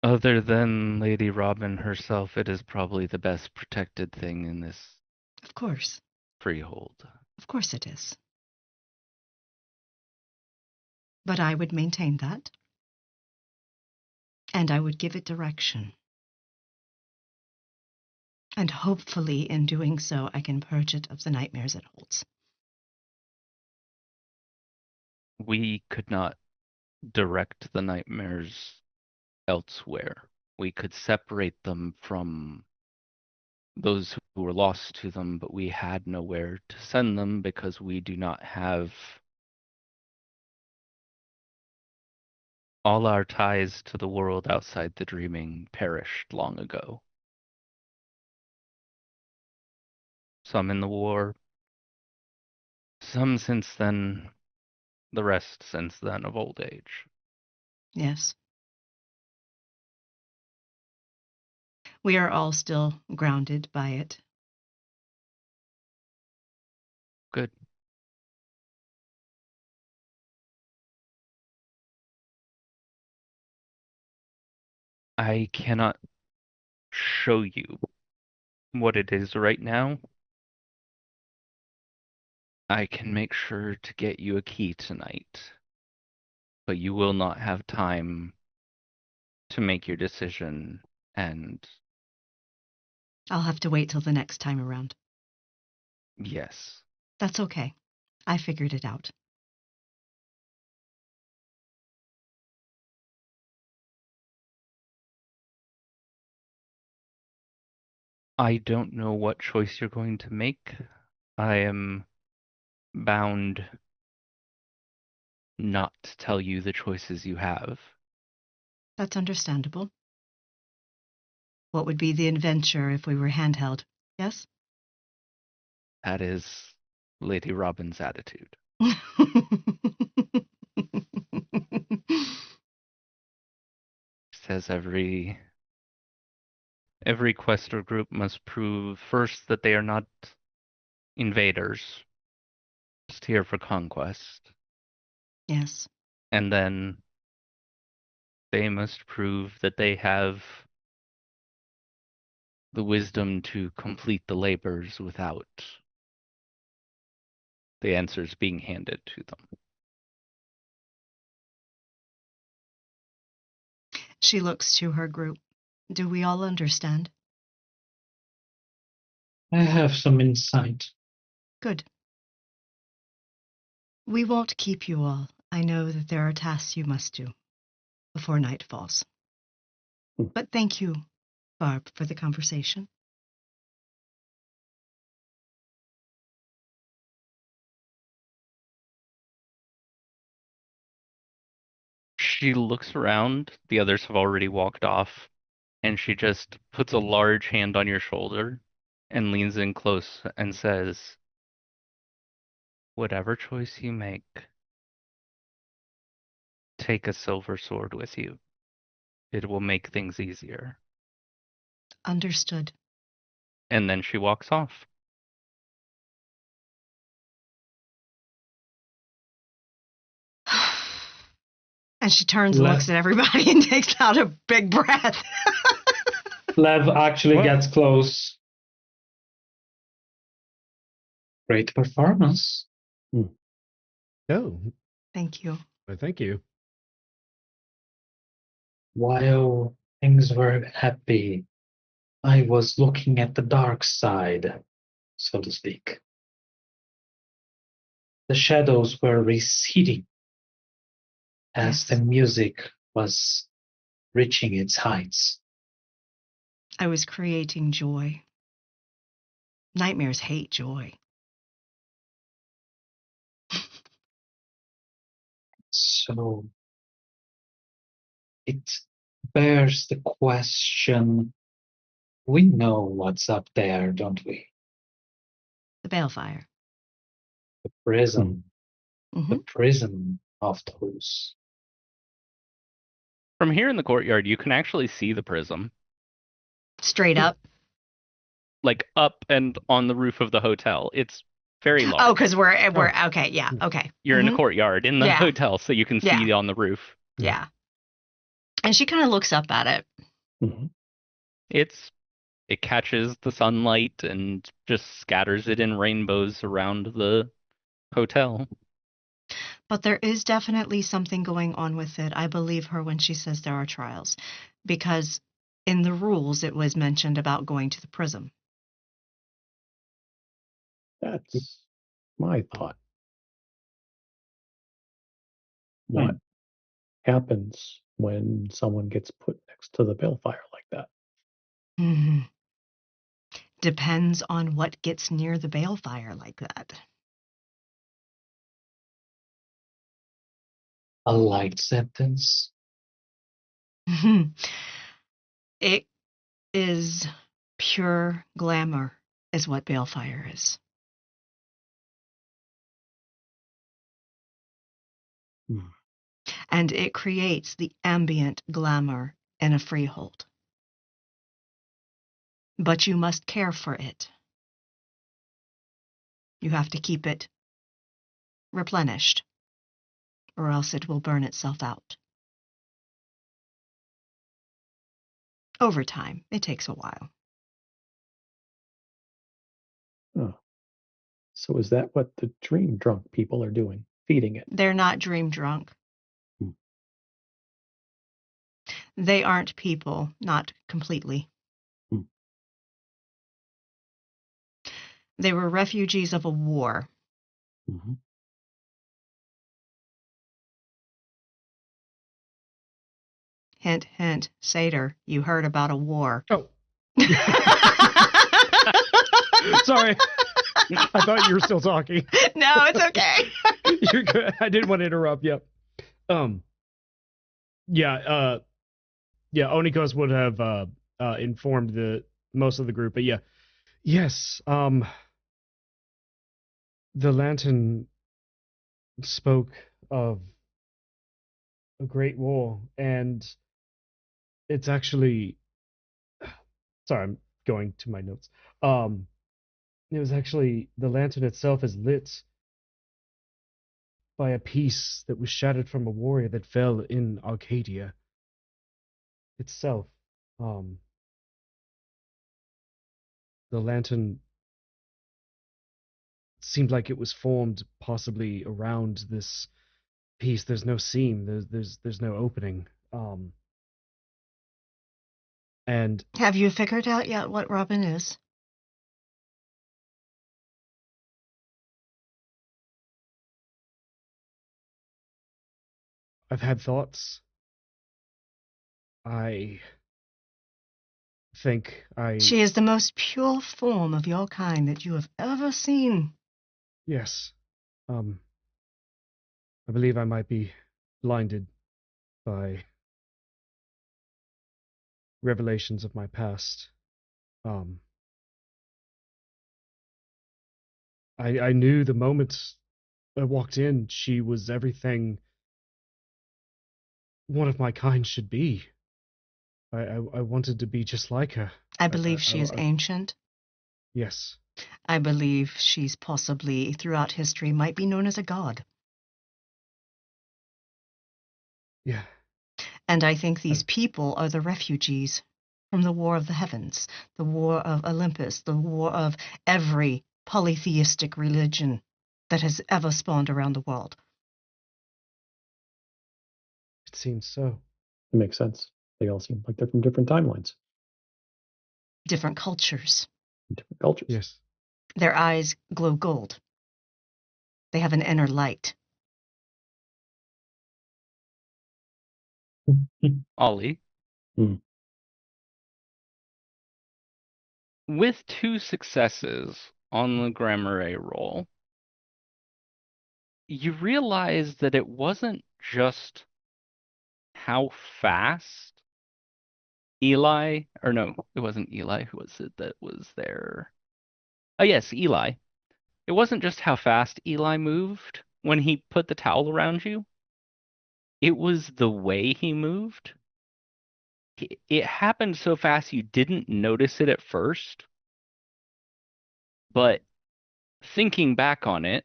Other than Lady Robin herself, it is probably the best protected thing in this Of course. freehold. Of course it is. But I would maintain that. And I would give it direction. And hopefully, in doing so, I can purge it of the nightmares it holds. We could not direct the nightmares elsewhere. We could separate them from those who were lost to them, but we had nowhere to send them because we do not have all our ties to the world outside the dreaming perished long ago. Some in the war, some since then, the rest since then of old age. Yes. We are all still grounded by it. Good. I cannot show you what it is right now. I can make sure to get you a key tonight, but you will not have time to make your decision, and I'll have to wait till the next time around. yes, That's okay. I figured it out. I don't know what choice you're going to make. I am bound not to tell you the choices you have. That's understandable. What would be the adventure if we were handheld? Yes? That is Lady Robin's attitude. Says every quester group must prove first that they are not invaders, just here for conquest, Yes. and then they must prove that they have the wisdom to complete the labors without the answers being handed to them. She looks to her group. Do we all understand? I have some insight. Good. We won't keep you all. I know that there are tasks you must do before night falls. Hmm. But thank you, Barb, for the conversation. She looks around. The others have already walked off, and she just puts a large hand on your shoulder and leans in close and says, "Whatever choice you make, take a silver sword with you. It will make things easier." Understood. And then she walks off. And she turns and looks at everybody and takes out a big breath. Lev actually What? gets close. Great performance. Oh, Thank you. well, thank you. While things were happy, I was looking at the dark side, so to speak. The shadows were receding as the Yes. music was reaching its heights. I was creating joy. Nightmares hate joy. So it bears the question, we know what's up there, don't we? The balefire. The prison, Mm-hmm. the prison of those. From here in the courtyard, you can actually see the prism, Straight up. like up and on the roof of the hotel. It's very large. Oh, because we're okay. Yeah. Okay. You're in a Mhm. courtyard in the Yeah. hotel, so you can see on the roof. Yeah. And she kind of looks up at it. Mhm. It catches the sunlight and just scatters it in rainbows around the hotel. But there is definitely something going on with it. I believe her when she says there are trials, because in the rules it was mentioned about going to the prism. That's my thought. What happens when someone gets put next to the balefire like that? Mhm. Depends on what gets near the balefire like that. A light sentence. It is pure glamour, is what balefire is. Hmm. And it creates the ambient glamour in a freehold. But you must care for it. You have to keep it replenished, or else it will burn itself out. Over time, it takes a while. Oh. So is that what the dream drunk people are doing? Feeding it? They're not dream drunk. Hmm. They aren't people, not completely. Hmm. They were refugees of a war. Mm-hmm. Hint, hint, Satyr, you heard about a war. Oh. Sorry. I thought you were still talking. No, it's okay. You're good. I didn't want to interrupt. Yep. Yeah. Onikos would have informed the most of the group, but yeah. Yes. The lantern spoke of a great war, and it's actually. Sorry, I'm going to my notes. It was actually the lantern itself is lit by a piece that was shattered from a warrior that fell in Arcadia itself. The lantern seemed like it was formed possibly around this piece. There's no seam. There's no opening. And Have you figured out yet what Robin is? I've had thoughts. I think She is the most pure form of your kind that you have ever seen. yes. I believe I might be blinded by revelations of my past. Um, I knew the moment I walked in, she was everything one of my kind should be. I wanted to be just like her. I believe she is ancient. Yes. I believe she's possibly, throughout history, might be known as a god. Yeah. And I think these people are the refugees from the War of the Heavens, the War of Olympus, the war of every polytheistic religion that has ever spawned around the world. It seems so. It makes sense. They all seem like they're from different timelines, Different cultures. different cultures. Yes. Their eyes glow gold. They have an inner light. Ollie, Hmm. with 2 successes on the Grammar roll, you realize that it wasn't just how fast Eli, or no, it wasn't Eli. Who was it that was there? Oh, yes, Eli. It wasn't just how fast Eli moved when he put the towel around you. It was the way he moved. It happened so fast you didn't notice it at first. But thinking back on it,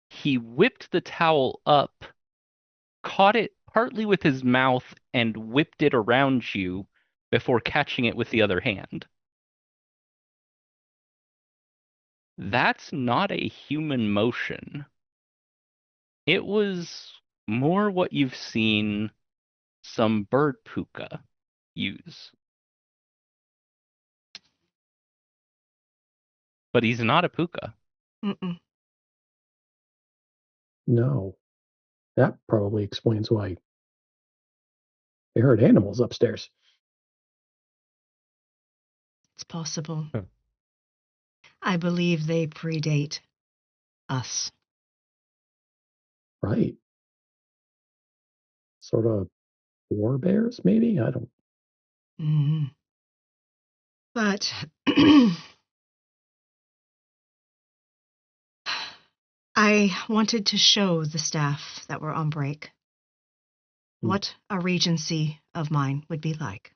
he whipped the towel up, caught it partly with his mouth, and whipped it around you before catching it with the other hand. That's not a human motion. It was more what you've seen some bird puka use. But he's not a puka. Mm-mm. No. That probably explains why they heard animals upstairs. It's possible. Huh. I believe they predate us. Right. Sort of war bears, maybe? I don't. Mm-hmm. But I wanted to show the staff that were on break what a regency of mine would be like.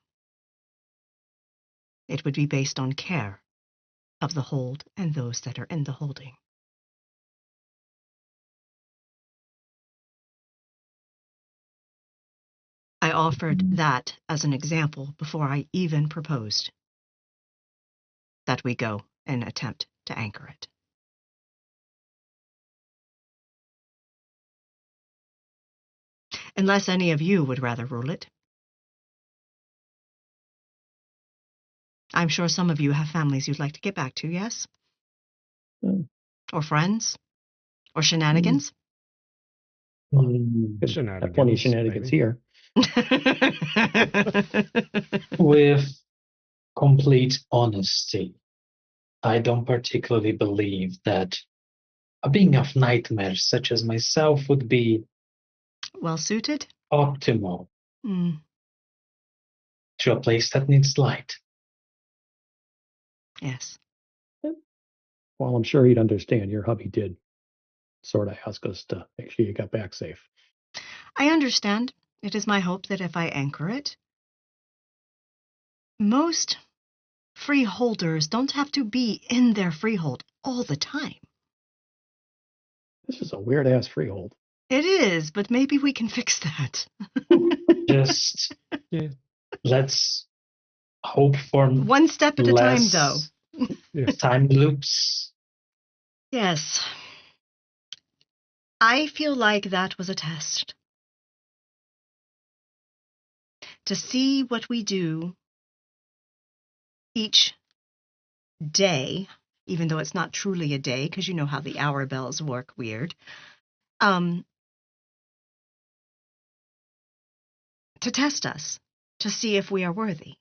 It would be based on care of the hold and those that are in the holding. I offered that as an example before I even proposed that we go and attempt to anchor it. Unless any of you would rather rule it. I'm sure some of you have families you'd like to get back to, yes? Mm. Or friends? Or shenanigans? Could have plenty of shenanigans maybe. here. With complete honesty, I don't particularly believe that a being of nightmares such as myself would be Well suited? optimal Mm, to a place that needs light. yes. Well, I'm sure he'd understand. Your hubby did sort of ask us to make sure you got back safe. I understand. It is my hope that if I anchor it, most freeholders don't have to be in their freehold all the time. This is a weird ass freehold. It is, but maybe we can fix that. Just Yeah. let's hope for One step at a time, though. less Yes. time loops. Yes. I feel like that was a test. To see what we do each day, even though it's not truly a day, because you know how the hour bells work weird. to test us, to see if we are worthy.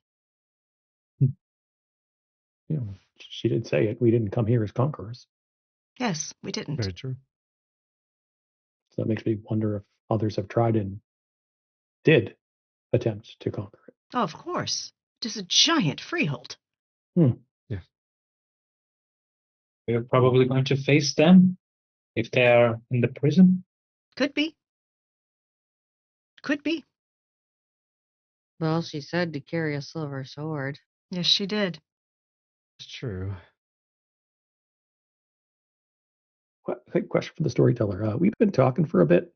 You know, she did say it. We didn't come here as conquerors. Yes, we didn't. Very true. So that makes me wonder if others have tried and did attempt to conquer it. Oh, of course. It is a giant freehold. Yeah. We're probably going to face them if they are in the prison. Could be. Could be. Well, she said to carry a silver sword. Yes, she did. It's true. Quick question for the storyteller. We've been talking for a bit.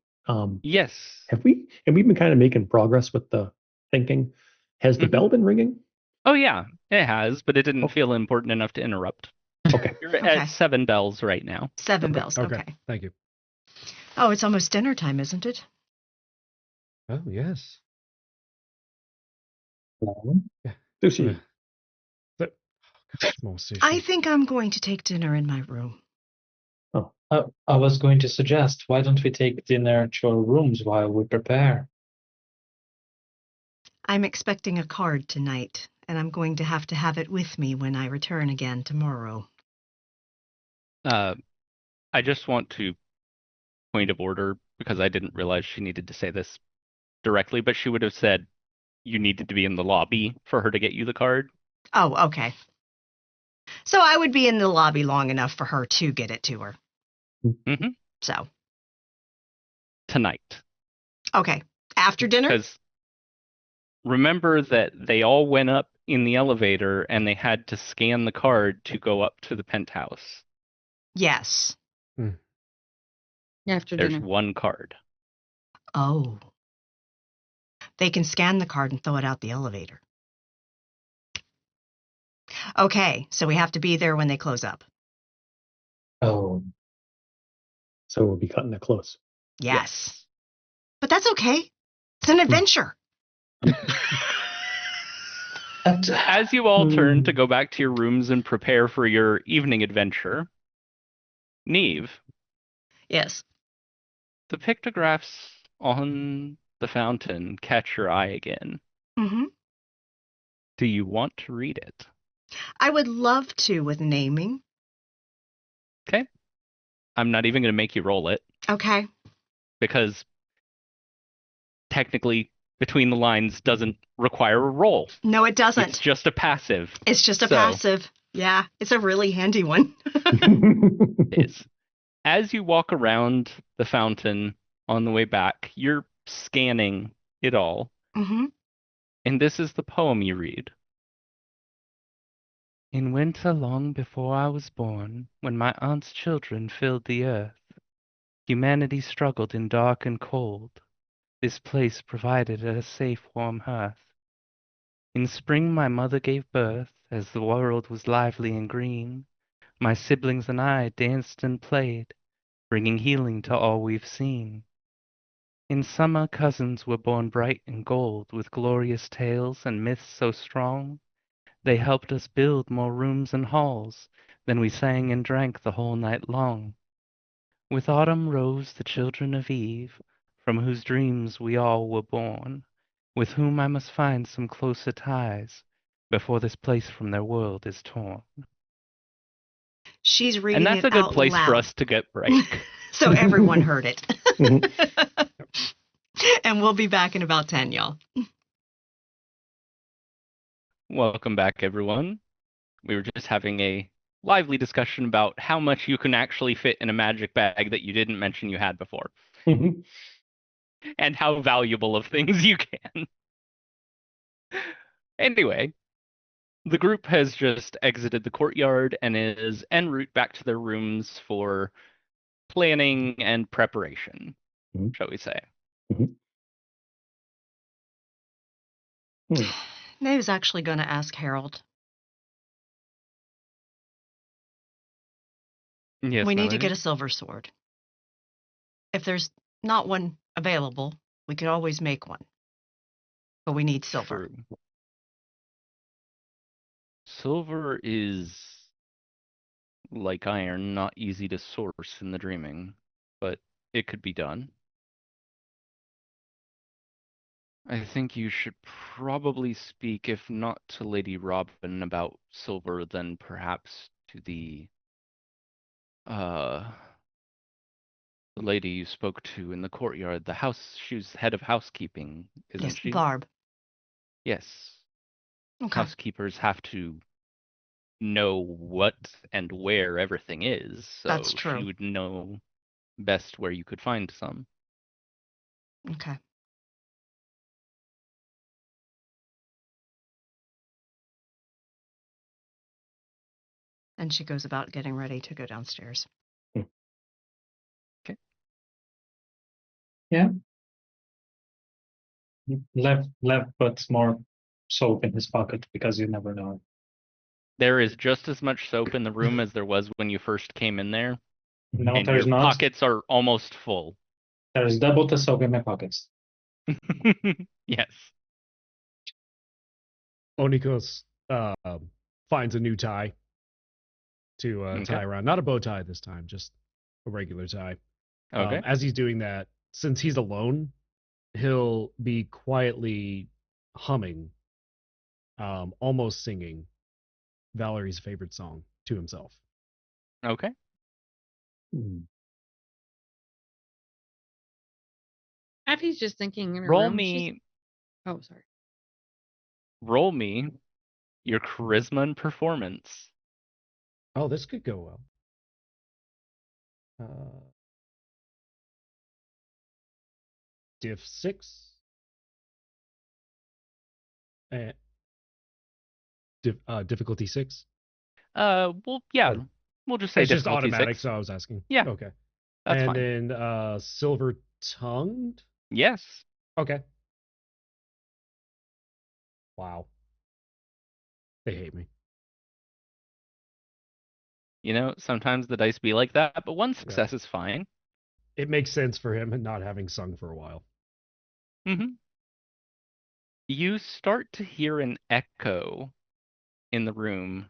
Yes. Have we been kind of making progress with the thinking? Has the Mhm. bell been ringing? Oh, yeah, it has, but it didn't Oh. feel important enough to interrupt. Okay. You're Okay. at 7 bells right now. 7 bells. Okay. Okay. Thank you. Oh, it's almost dinner time, isn't it? Oh, yes. Sushi. But, more sushi. I think I'm going to take dinner in my room. I was going to suggest, why don't we take dinner to our rooms while we prepare? I'm expecting a card tonight, and I'm going to have it with me when I return again tomorrow. I just want to point of order because I didn't realize she needed to say this directly, but she would have said you needed to be in the lobby for her to get you the card. Oh, okay. So I would be in the lobby long enough for her to get it to her. Mm-hmm. So, Tonight. okay. After dinner? Because remember that they all went up in the elevator and they had to scan the card to go up to the penthouse. Yes. After There's dinner. one card. Oh. They can scan the card and throw it out the elevator. Okay, so we have to be there when they close up. Oh, So we'll be cutting it close. Yes. But that's okay. It's an adventure. As you all turn to go back to your rooms and prepare for your evening adventure, Neve, Yes. the pictographs on the fountain catch your eye again. Mm-hmm. Do you want to read it? I would love to with naming. Okay. I'm not even going to make you roll it Okay. because technically between the lines doesn't require a roll. No, it doesn't. It's just a passive. It's just a So- passive. Yeah, it's a really handy one. Is as you walk around the fountain on the way back, you're scanning it all. Mm-hmm. And this is the poem you read. In winter long before I was born, when my aunt's children filled the earth, humanity struggled in dark and cold. This place provided a safe, warm hearth. In spring my mother gave birth, as the world was lively and green. My siblings and I danced and played, bringing healing to all we've seen. In summer cousins were born bright and gold, with glorious tales and myths so strong. They helped us build more rooms and halls than we sang and drank the whole night long. With autumn rose the children of Eve, from whose dreams we all were born, with whom I must find some closer ties before this place from their world is torn. She's reading And that's it a good out place loud. for us to get break. So everyone heard it. Mhm. And we'll be back in about 10, y'all. Welcome back, everyone. We were just having a lively discussion about how much you can actually fit in a magic bag that you didn't mention you had before, Mhm. and how valuable of things you can. Anyway, the group has just exited the courtyard and is en route back to their rooms for planning and preparation, Mhm. shall we say. Hmm. I was actually going to ask Harold. Yes, We my need to get lady? a silver sword. If there's not one available, we could always make one. But we need silver. True. Silver is like iron, not easy to source in the dreaming, but it could be done. I think you should probably speak, if not to Lady Robin about silver, then perhaps to uh the lady you spoke to in the courtyard. The house, she's head of housekeeping, isn't Yes, she? Barb. Yes. Okay. Housekeepers have to know what and where everything is, That's so she true. would know best where you could find some. Okay. And she goes about getting ready to go downstairs. Okay. Yeah. Lev puts more soap in his pocket because you never know. There is just as much soap in the room as there was when you first came in there, No, and there's your not. pockets are almost full. There's double the soap in my pockets. Yes. Onikos finds a new tie to Okay. tie around. Not a bow tie this time, just a regular tie. Okay. As he's doing that, since he's alone, he'll be quietly humming, almost singing Valerie's favorite song to himself. Okay. Effie's just thinking in her Roll room. me Oh, sorry. roll me your charisma and performance. Oh, this could go well. Diff 6. Difficulty 6. Well, yeah. We'll just say It's just difficulty automatic, 6. so I was asking. Yeah. Okay. That's and fine. then silver tongued? Yes. Okay. Wow. They hate me. You know, sometimes the dice be like that, but one success is fine. It makes sense for him not having sung for a while. Mm-hmm. You start to hear an echo in the room,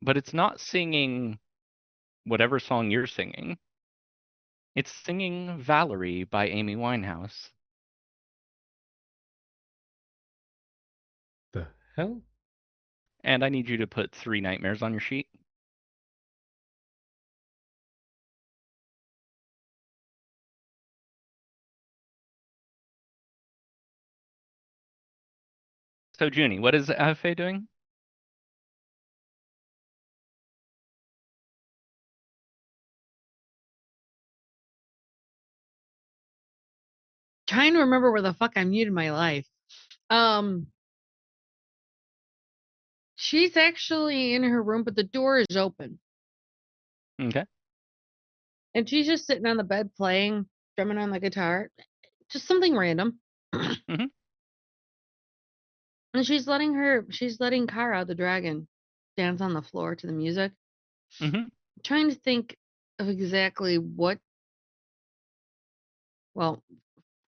but it's not singing whatever song you're singing. It's singing Valerie by Amy Winehouse. The hell? And I need you to put 3 nightmares on your sheet. So, Junie, what is Afe doing? Trying to remember where the fuck I muted my life. She's actually in her room, but the door is open. Okay. And she's just sitting on the bed playing, drumming on the guitar. Just something random. Mm-hmm. And she's letting Kara, the dragon, dance on the floor to the music. Mm-hmm. Trying to think of exactly what, well,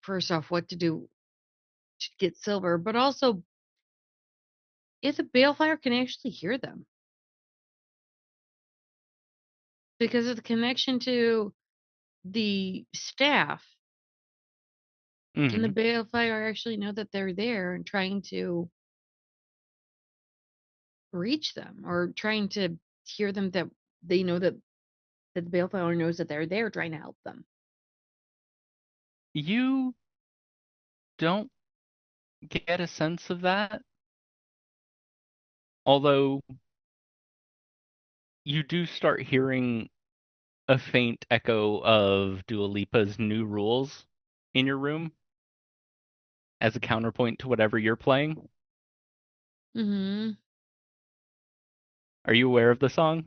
first off, what to do to get silver, but also if the balefire can actually hear them. Because of the connection to the staff, and the Mm-hmm. balefire actually know that they're there and trying to reach them or trying to hear them, that they know that the balefire knows that they're there trying to help them. You don't get a sense of that. Although you do start hearing a faint echo of Dua Lipa's New Rules in your room as a counterpoint to whatever you're playing. Mm-hmm. Are you aware of the song?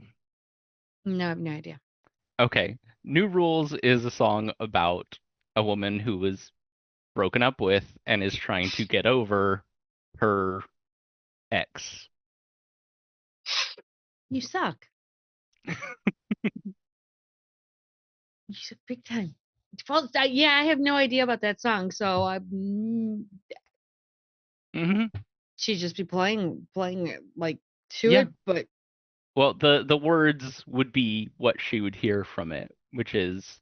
No, I have no idea. Okay. New Rules is a song about a woman who was broken up with and is trying to get over her ex. You suck. You suck big time. Yeah, I have no idea about that song, so Mm-hmm. she'd just be playing like to Yeah. it, but Well, the words would be what she would hear from it, which is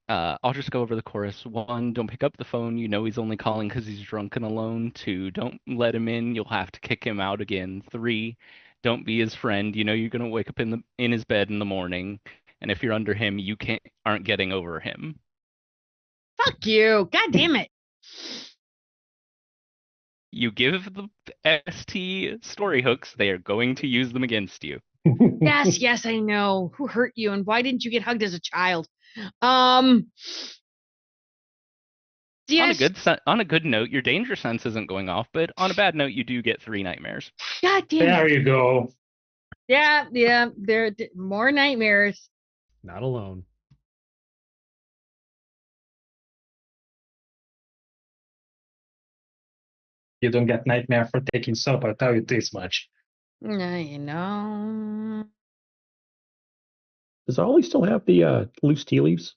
I'll just go over the chorus. 1, don't pick up the phone. You know he's only calling because he's drunk and alone. 2, don't let him in. You'll have to kick him out again. 3, don't be his friend. You know you're gonna wake up in his bed in the morning, and if you're under him, you aren't getting over him. Fuck you. God damn it. You give the ST story hooks, they are going to use them against you. Yes, I know. Who hurt you and why didn't you get hugged as a child? Yes. On a good note, your danger sense isn't going off, but on a bad note, you do get 3 nightmares. God damn There it. you go. Yeah, there more nightmares. Not alone. You don't get nightmare for taking soap, I'll tell you this much. No, you know. Does Ollie still have the loose tea leaves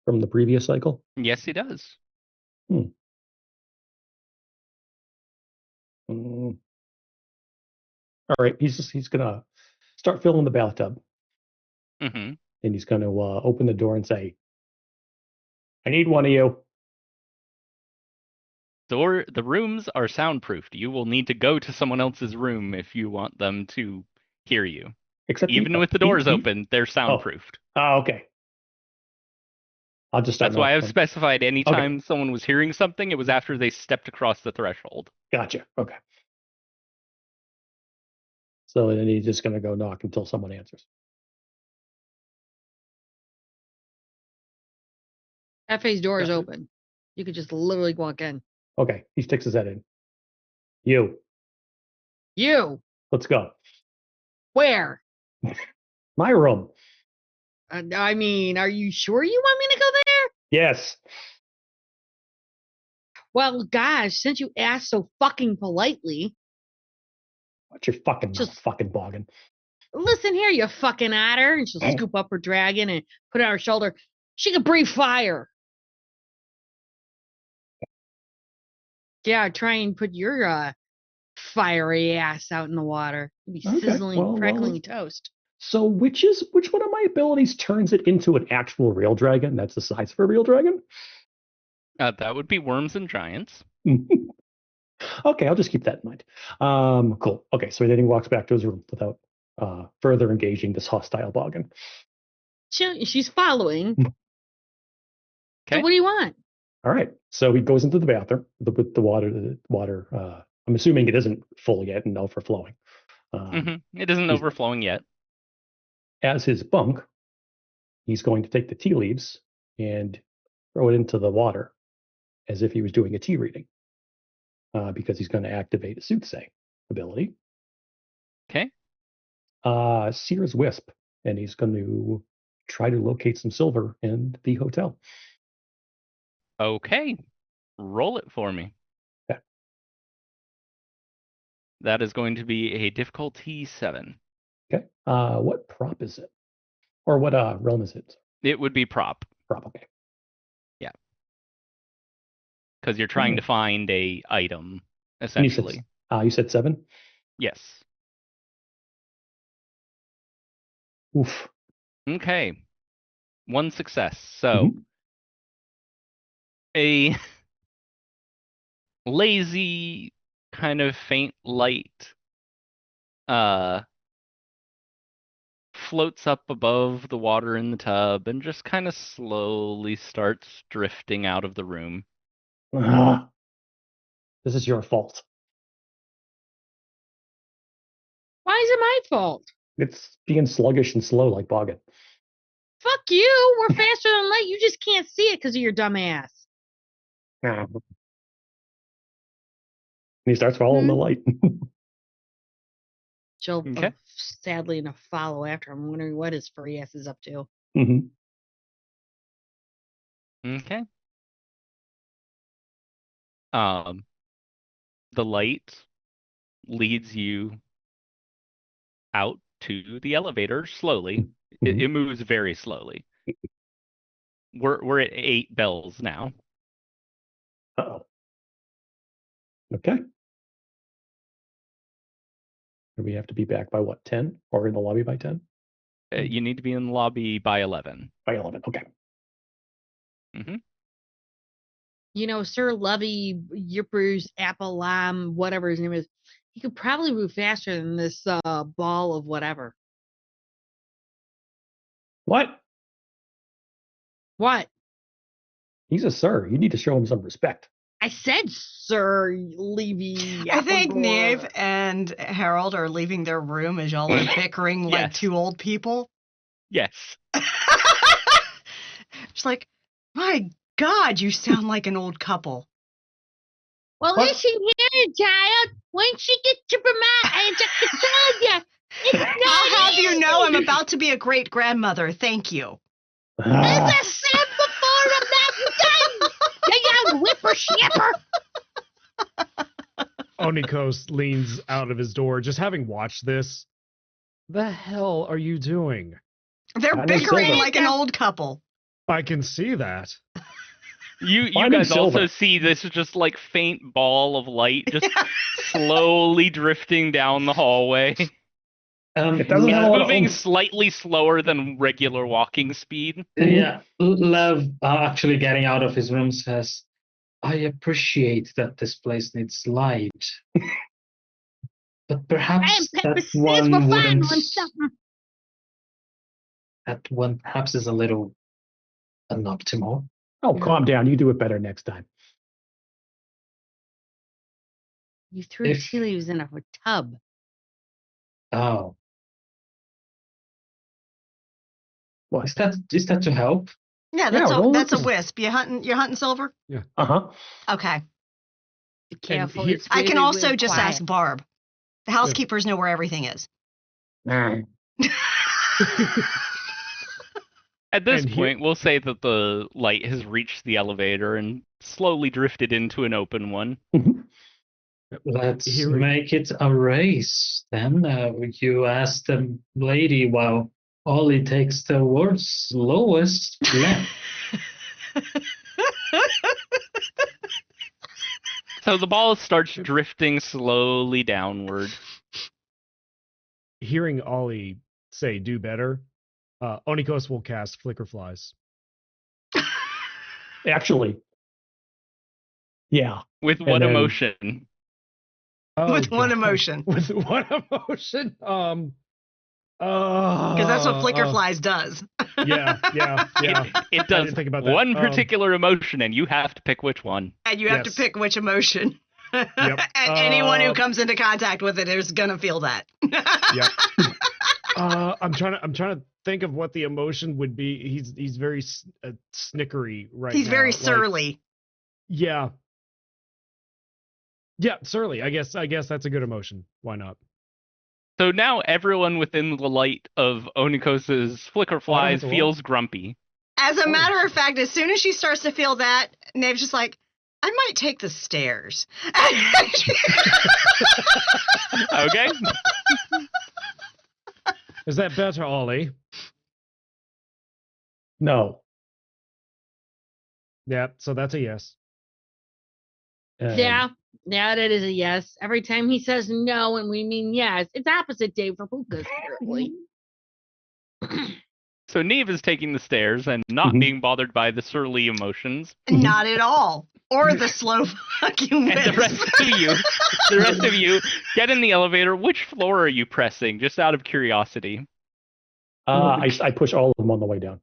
from the previous cycle? Yes, he does. Mm. All right, he's gonna start filling the bathtub, Mm-hmm. and he's gonna open the door and say, "I need one of you." The rooms are soundproofed. You will need to go to someone else's room if you want them to hear you. Except Even with the doors open, they're soundproofed. Oh, okay. I'll just start. That's why I've specified Okay. anytime someone was hearing something, it was after they stepped across the threshold. Gotcha. Okay. So then he's just gonna go knock until someone answers. Cafe's door is open. You could just literally walk in. Okay, he sticks his head in. You. Let's go. Where? My room. I mean, are you sure you want me to go there? Yes. Well, gosh, since you asked so fucking politely. What's your fucking mouth, fucking boggin? Listen here, you fucking otter. And she'll scoop up her dragon and put it on her shoulder. She can breathe fire. Yeah, try and put your fiery ass out in the water. You'd be sizzling, crackling toast. So which one of my abilities turns it into an actual real dragon that's the size of a real dragon? That would be worms and giants. Okay, I'll just keep that in mind. Cool. Okay, so then he walks back to his room without further engaging this hostile boggin. She's following. Okay. So what do you want? All right. So he goes into the bathroom with the water. I'm assuming it isn't full yet and overflowing. It isn't overflowing yet. As his bunk, he's going to take the tea leaves and throw it into the water as if he was doing a tea reading, because he's going to activate a soothsay ability. Okay. Seer's Wisp, and he's going to try to locate some silver in the hotel. Okay. Roll it for me. Okay. That is going to be a difficulty 7. Okay. What prop is it? Or what realm is it? It would be prop. Prop, okay. Yeah. Because you're trying to find a item, And essentially. you said 7? Yes. Oof. Okay. 1 success. So a lazy, kind of faint light floats up above the water in the tub and just kind of slowly starts drifting out of the room. This is your fault. Why is it my fault? It's being sluggish and slow like Boggin. Fuck you. We're faster than light. You just can't see it because of your dumb ass. And he starts following the light. She'll sadly enough follow after him, wondering what his furry ass is up to. Okay. The light leads you out to the elevator slowly. It moves very slowly. We're at 8 bells now. Uh-oh. Okay. Do we have to be back by what, 10? Or in the lobby by 10? You need to be in the lobby by 11. By 11, okay. Mhm. You know, Sir Lovey, Yippers, Apple Lime, whatever his name is, he could probably move faster than this ball of whatever. What? What? He's a sir. You need to show him some respect. I said Sir Levy. I think Appledore. Neve and Harold are leaving their room as y'all are bickering like Yes. two old people. Yes. It's like, my God, you sound like an old couple. Well, What? listen here, child. Once you get your hands up to told you, it's not I'll have you know I'm easy. about to be a great grandmother. Thank you. As I said before, I'm not done. You young whippersnapper. Onikos leans out of his door, just having watched this. The hell are you doing? They're I know bickering Silver. like an old couple. I can see that. You Finding guys also silver. see this just like faint ball of light just slowly drifting down the hallway. It doesn't have a Lev, lot of Moving oomph. slightly slower than regular walking speed. yeah, Lev, actually getting out of his room, says, I appreciate that this place needs light. But And perhaps Pepper that says one we're fine wouldn't. on something. That one perhaps is a little unoptimal. Oh, Yeah. calm down. You do it better next time. You threw If- tea leaves in a tub. Oh, What? is that to help? Yeah, that's roll that's a this. wisp. You're hunting silver? Uh-huh. Okay. Be careful. here- It's I can really, also really just quiet. ask Barb. The housekeepers know where everything is. At this And here- point, we'll say that the light has reached the elevator and slowly drifted into an open one. Let's Here we- make it a race then. You ask the lady while Ollie takes the world's lowest length. So the ball starts drifting slowly downward. Hearing Ollie say do better, Onikos will cast Flicker Flies. Actually. Yeah. With And what then- emotion? With one God. emotion. With one emotion? Because that's what Flicker Flies does. Yeah. It I does didn't think about that. one particular emotion, and you have to pick which one. And you have to Yes. pick which emotion. Yep. And anyone who comes into contact with it is gonna feel that. Yep. I'm trying to think of what the emotion would be. He's very snickery right now. He's very like- surly. Yeah. Yeah, surly. I guess that's a good emotion. Why not? So now everyone within the light of Onikos's Flicker Flies have to feels grumpy. As a Oh, matter of fact, as soon as she starts to feel that, Nave's just like, I might take the stairs. Okay? Is that better, Ollie? No. Yeah, so that's a yes. Yeah, that is a yes. Every time he says no and we mean yes, it's opposite day for Pukas, apparently. So Neve is taking the stairs and not Mhm. being bothered by the surly emotions. Not at all. Or the slow fucking And the wisp. rest of you get in the elevator. Which floor are you pressing? Just out of curiosity. I push all of them on the way down.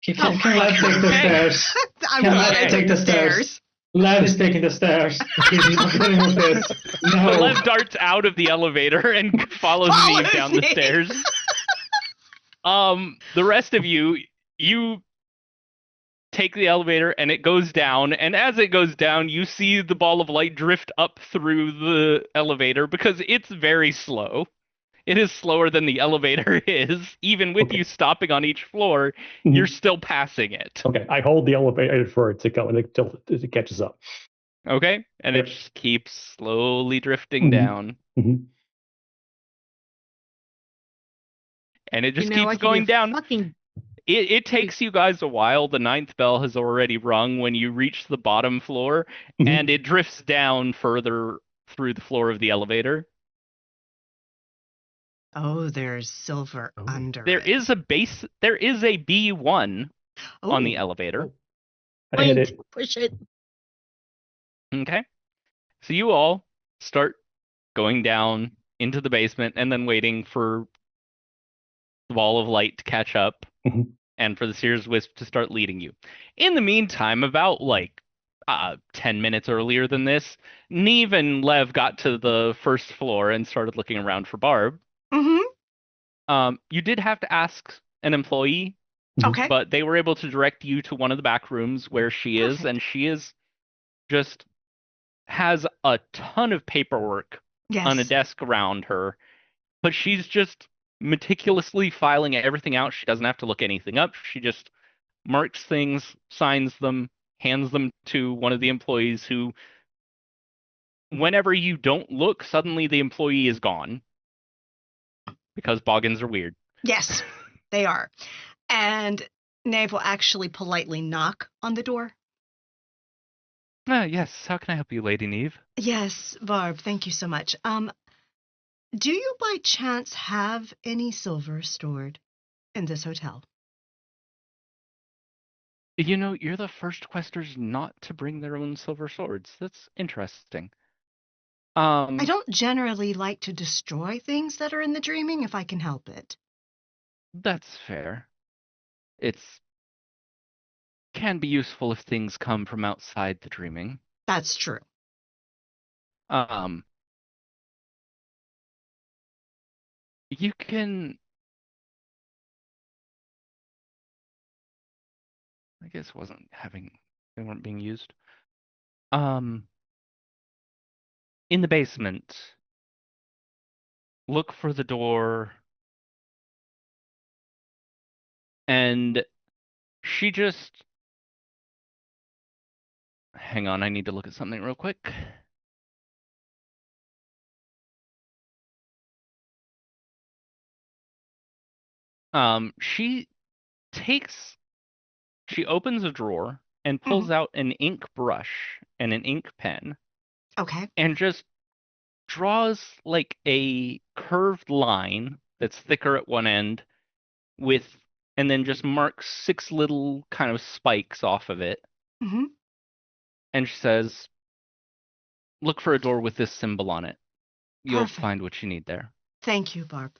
Can Lev take the Okay. stairs? I'm Can glad I I took the stairs. Lev is taking the stairs. He's not dealing with this. So No. Lev darts out of the elevator and follows Neve down the Neve. stairs. The rest of you take the elevator and it goes down, and as it goes down, you see the ball of light drift up through the elevator because it's very slow. It is slower than the elevator is. Even with Okay. you stopping on each floor, Mhm. you're still passing it. Okay, I hold the elevator for it to go until it catches up. Okay? And it Yep. just keeps slowly drifting Mhm. down. Mhm. And it just you know, I keeps could going do down. Fucking It takes you guys a while. The 9th bell has already rung when you reach the bottom floor, Mhm. and it drifts down further through the floor of the elevator. Oh, there's silver Oh. under There it. is a B1 on the Ooh. elevator. Oh. I hit it. Push it. Okay. So you all start going down into the basement and then waiting for the ball of light to catch up Mhm. and for the Sears Wisp to start leading you. In the meantime, about 10 minutes earlier than this, Neve and Lev got to the first floor and started looking around for Barb. You did have to ask an employee, Okay. but they were able to direct you to one of the back rooms where she is, Perfect. and she is just has a ton of paperwork on a Yes. desk around her, but she's just meticulously filing everything out. She doesn't have to look anything up. She just marks things, signs them, hands them to one of the employees who, whenever you don't look, suddenly the employee is gone. Because boggins are weird. Yes, they are. And Nave will actually politely knock on the door. Yes, how can I help you, Lady Neve? Yes, Barb, thank you so much. Do you by chance have any silver stored in this hotel? You know, you're the first questers not to bring their own silver swords. That's interesting. I don't generally like to destroy things that are in the dreaming if I can help it. That's fair. It's can be useful if things come from outside the dreaming. That's true. You can, I guess they weren't being used. In the basement, look for the door, and she just, hang on, I need to look at something real quick. She opens a drawer and pulls out an ink brush and an ink pen Okay. and just draws like a curved line that's thicker at one end and then just marks 6 little kind of spikes off of it. Mm-hmm. And she says, look for a door with this symbol on it. You'll Perfect. find what you need there. Thank you, Barb.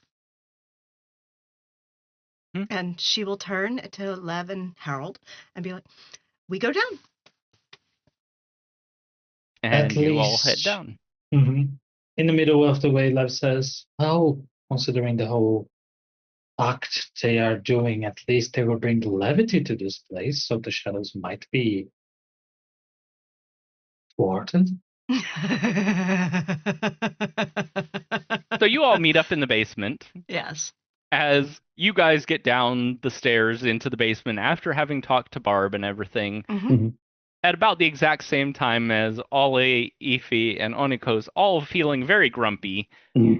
And she will turn to Lev and Harold and be like, we go down. And you all head down. In the middle of the way, Lev says, oh, considering the whole act they are doing, at least they will bring levity to this place, so the shadows might be thwarted. So you all meet up in the basement. Yes. As you guys get down the stairs into the basement after having talked to Barb and everything, at about the exact same time as Ole, Ify, and Onikos, all feeling very grumpy,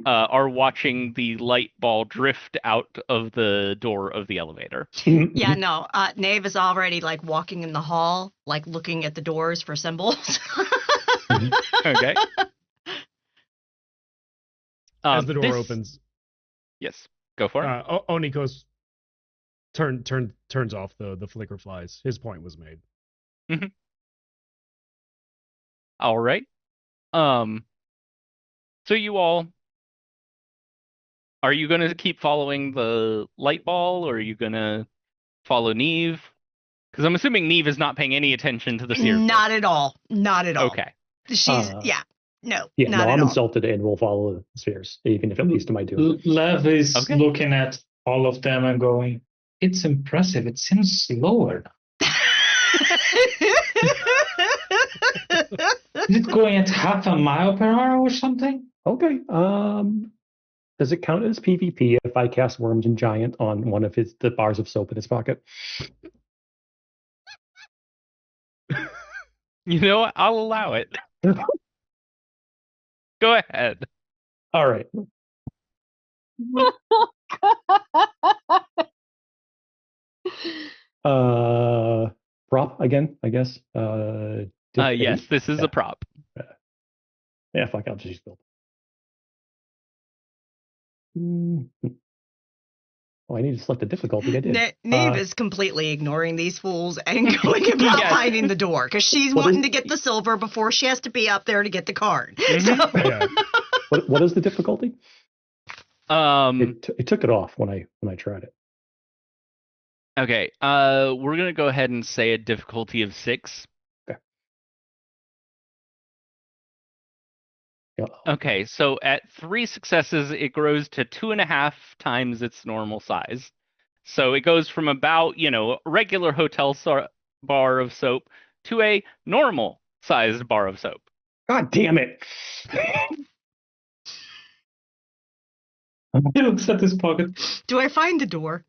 are watching the light ball drift out of the door of the elevator. Yeah, no. Nave is already like walking in the hall, like looking at the doors for symbols. Okay. As the door opens. Yes, go for it. Onikos turns off the flicker flies. His point was made. All right. So you all, are you going to keep following the light ball, or are you going to follow Neve? Because I'm assuming Neve is not paying any attention to the Sears. Not at all. Not at all. Okay. She's, I'm insulted and will follow the spheres, even if it leads to my doom. Lev is looking at all of them and going, it's impressive. It seems slower. Is it going at half a mile per hour or something? Okay. Does it count as PvP if I cast Worms and Giant on one of the bars of soap in his pocket? You know what? I'll allow it. Go ahead. All right. Prop again, I guess. Yes, this is a prop. Yeah, fuck, I'll just build. Oh, I need to select the difficulty. I did. Neve is completely ignoring these fools and going about Yes. finding the door because she's What wanting is- to get the silver before she has to be up there to get the card. Mhm. So, Yeah. What is the difficulty? Um. It took it off when I tried it. Okay. We're gonna go ahead and say a difficulty of 6. Yeah. Okay. So at 3 successes, it grows to 2.5 times its normal size. So it goes from about, a regular hotel bar of soap to a normal sized bar of soap. God damn it! He looks at his pocket. do I find the door?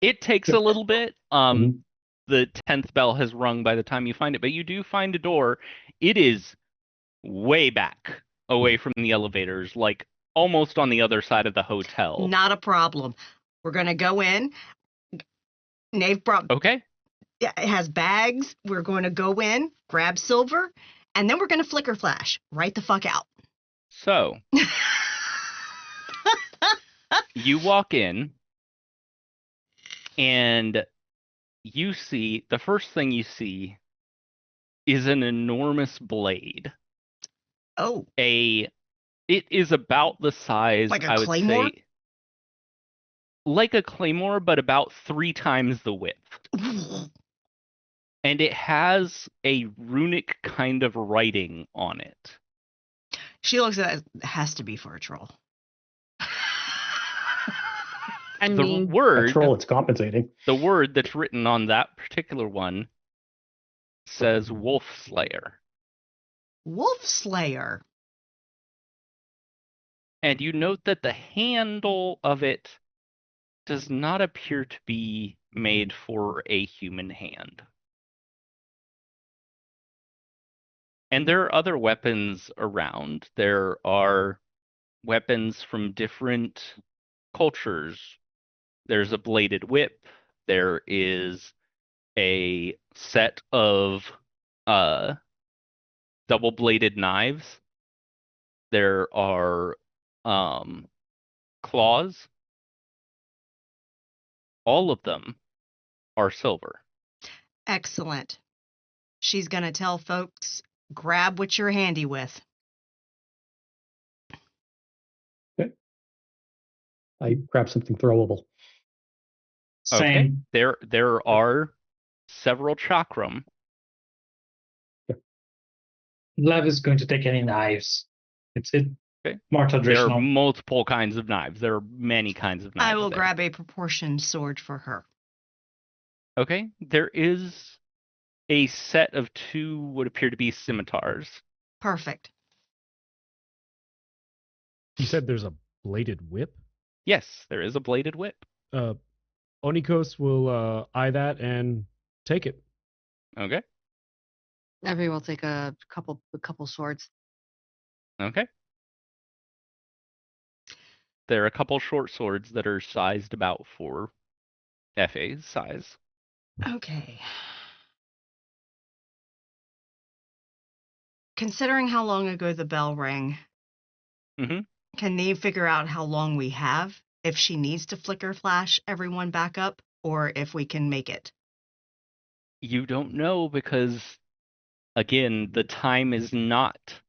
It takes a little bit. Mhm. The 10th bell has rung by the time you find it, but you do find a door. It is way back away from the elevators, like almost on the other side of the hotel. Not a problem. We're going to go in. Nave brought Okay. it has bags. We're going to go in, grab silver, and then we're going to flicker flash right the fuck out. So you walk in and the first thing you see is an enormous blade. Oh, It is about the size, like a I would claymore? say, like a claymore, but about 3 times the width. And it has a runic kind of writing on it. she looks at it. It has to be for a troll. I The mean, That word, troll, it's compensating. the word that's written on that particular one says Wolf Slayer. Wolf Slayer. And you note that the handle of it does not appear to be made for a human hand. And there are other weapons around. There are weapons from different cultures. There's a bladed whip. There is a set of double-bladed knives. There are claws. All of them are silver. Excellent. She's going to tell folks, grab what you're handy with. I grabbed something throwable. Same. Okay. There are several chakram. Lev is going to take any knives. It's Okay. more There are traditional. multiple kinds of knives. There are many kinds of knives. I will there. grab a proportioned sword for her. Okay. There is a set of 2 what appear to be scimitars. Perfect. You said there's a bladed whip? Yes, there is a bladed whip. Onikos will eye that and take it. Okay. Evie will take a couple swords. Okay. There are a couple short swords that are sized about for FA's size. Okay. Considering how long ago the bell rang, Mhm. can Neve figure out how long we have? If she needs to flicker flash everyone back up, or if we can make it? You don't know because, again, the time is not.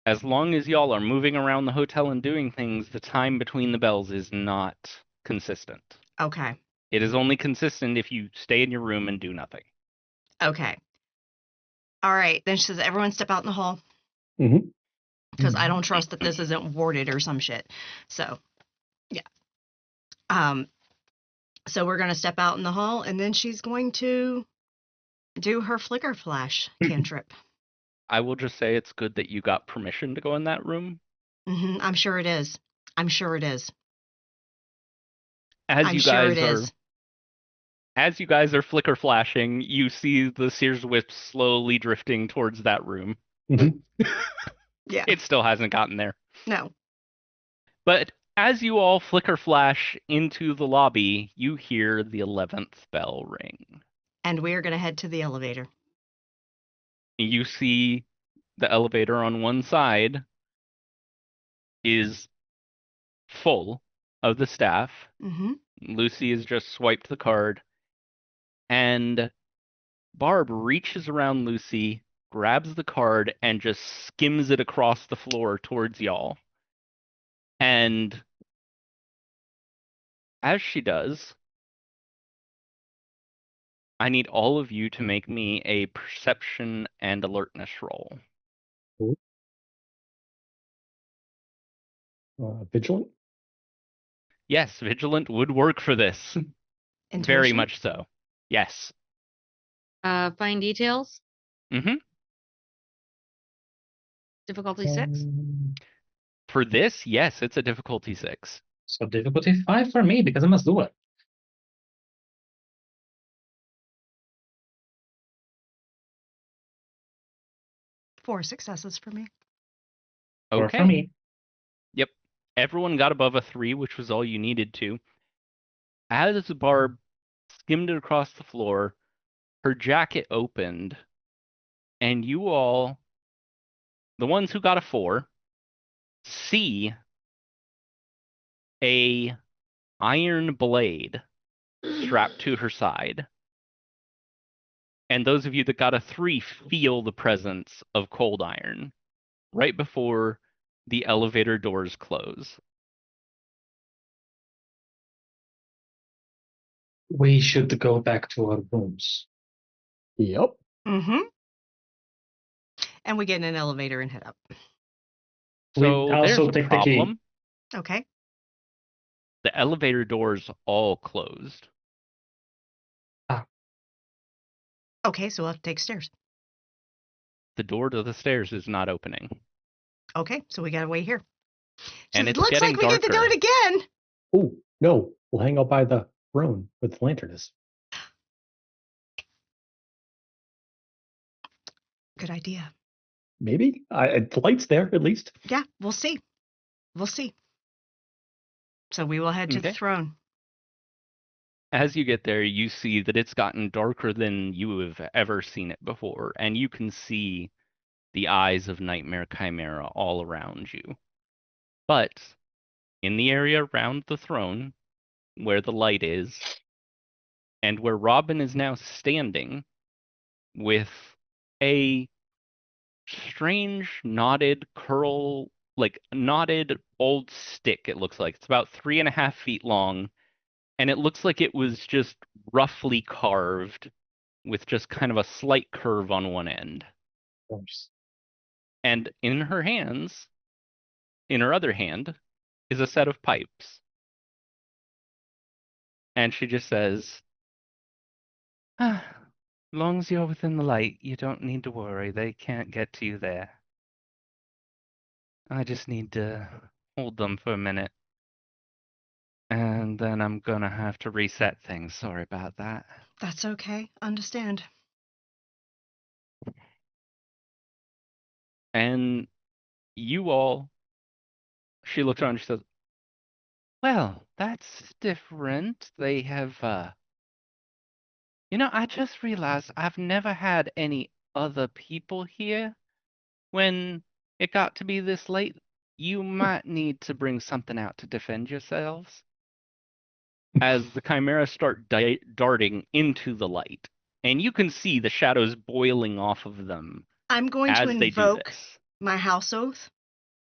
As long as y'all are moving around the hotel and doing things, the time between the bells is not consistent. Okay. It is only consistent if you stay in your room and do nothing. Okay. All right. Then she says, everyone step out in the hall. Mhm. Because I don't trust that this isn't warded or some shit. So, yeah. So we're going to step out in the hall, and then she's going to do her flicker flash cantrip. I will just say it's good that you got permission to go in that room. I'm sure it is. I'm sure it is. As I'm you sure guys it are is. as you guys are flicker flashing, you see the Sears whip slowly drifting towards that room. Mhm. Yeah. It still hasn't gotten there. No. But as you all flicker flash into the lobby, you hear the 11th bell ring. And we're going to head to the elevator. You see the elevator on one side is full, of the staff. Mm-hmm. Lucy has just swiped the card, and Barb reaches around Lucy, grabs the card, and just skims it across the floor towards y'all. And as she does, I need all of you to make me a perception and alertness roll. Vigilant? Yes, vigilant would work for this. Very Intuition? much so. Yes. Find details. Mm-hmm. Difficulty 6. For this, yes, it's a difficulty 6. So difficulty 5 for me because I must do it. 4 successes for me. Or for Okay. me. Yep. Everyone got above a 3, which was all you needed to. As Barb skimmed it across the floor, her jacket opened, and you all, the ones who got a 4, see a iron blade strapped to her side. And those of you that got a 3 feel the presence of cold iron right before the elevator doors close. We should go back to our rooms. Yep. Mm-hmm. And we get in an elevator and head up. So We also there's a take the key. problem. Okay. The elevator doors all closed. Okay, so we'll have to take stairs. The door to the stairs is not opening. Okay, so we gotta wait here. And it it's looks getting like we get to do darker. it again. Oh, no. We'll hang out by the throne where the lantern is. Good idea. Maybe? The light's there, at least. Yeah, we'll see. We'll see. So we will head to the Okay. throne. As you get there, you see that it's gotten darker than you have ever seen it before, and you can see the eyes of Nightmare Chimera all around you. But in the area around the throne, where the light is, and where Robin is now standing with a strange knotted curl, like knotted old stick, it looks like. It's about 3.5 feet long, and it looks like it was just roughly carved with just kind of a slight curve on one end. Of course. And in her hands, in her other hand, is a set of pipes. And she just says, Long as you're within the light, you don't need to worry. They can't get to you there. I just need to hold them for a minute. And then I'm gonna have to reset things. Sorry about that. That's okay. Understand. and you all, she looks around and she says, well, that's different. They have, I just realized I've never had any other people here. When it got to be this late, you might need to bring something out to defend yourselves. As the chimeras start darting into the light, and you can see the shadows boiling off of them I'm going to as they do invoke this. my house oath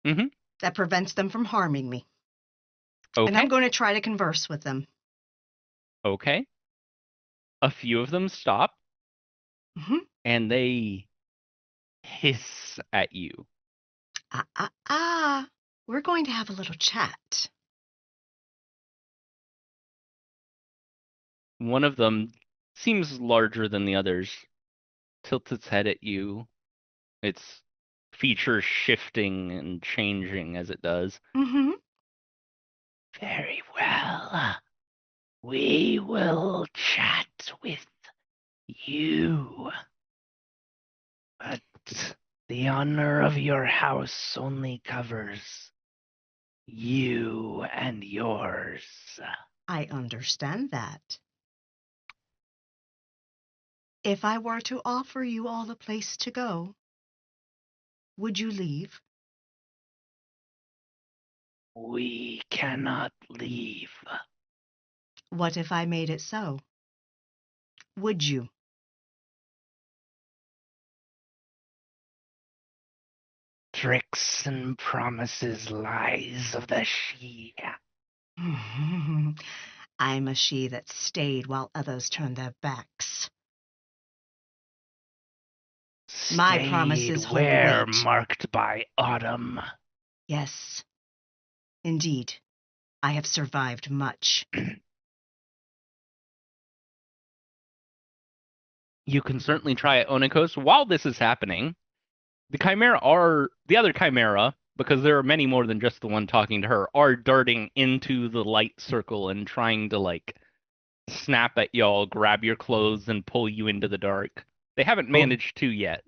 Mm-hmm. that prevents them from harming me. And Okay. I'm going to try to converse with them. Okay. A few of them stop, Mm-hmm. and they hiss at you. We're going to have a little chat. One of them seems larger than the others, tilts its head at you, its features shifting and changing as it does. Mm-hmm. Very well. We will chat with you. But the honor of your house only covers you and yours. I understand that. If I were to offer you all a place to go, would you leave? We cannot leave. What if I made it so? Would you? Tricks and promises, lies of the she. I'm a she that stayed while others turned their backs. My promises hold where weight. marked by autumn. Yes, indeed. I have survived much. You can certainly try it, Onikos. While this is happening, the other Chimera, because there are many more than just the one talking to her, are darting into the light circle and trying to, like, snap at y'all, grab your clothes, and pull you into the dark. They haven't managed to yet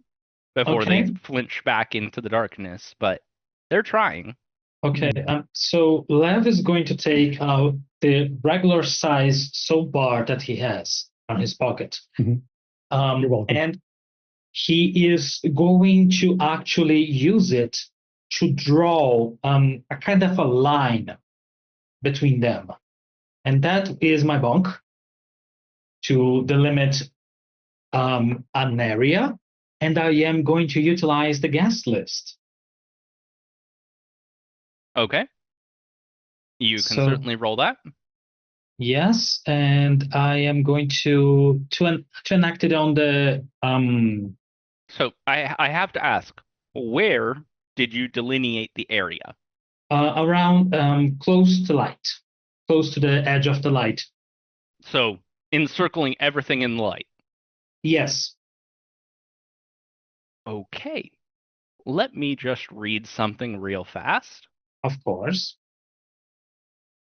before they Okay. flinch back into the darkness, but they're trying. Okay, so Lev is going to take out the regular size soap bar that he has on his pocket. Mhm. You're welcome. And he is going to actually use it to draw a kind of a line between them. And that is my bunk to delimit an area. And I am going to utilize the guest list. Okay. You can So- certainly roll that. Yes, and I am going to enact it on the So I have to ask, where did you delineate the area? around close to light, close to the edge of the light. So encircling everything in light. Yes. Okay. Let me just read something real fast. Of course.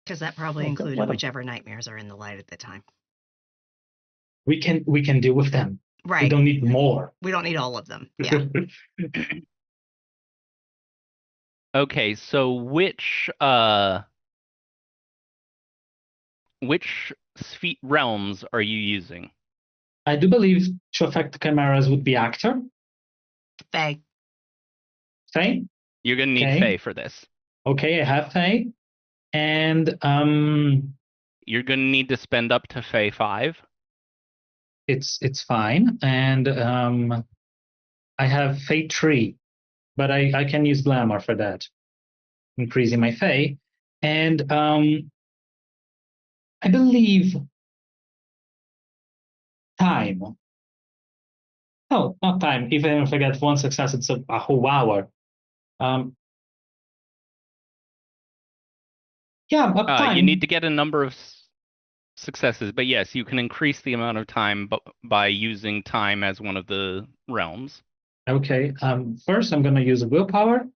Because that probably Okay, included let 'em. whichever nightmares are in the light at the time. We can deal with them. We Right. don't need more. We don't need all of them. Yeah. Okay, so which realms are you using? I do believe to affect the chimeras would be actor. Faye. Faye? You're gonna need Okay. Fae for this. Okay, I have Faye. And You're gonna need to spend up to Fae 5. it's fine. And I have Fae 3, but I can use glamour for that. Increasing my Fae. And I believe time. No, not time. Even if I get one success, it's a whole hour. Yeah, but time. You need to get a number of successes, but yes, you can increase the amount of time by using time as one of the realms. Okay. First, I'm gonna use willpower,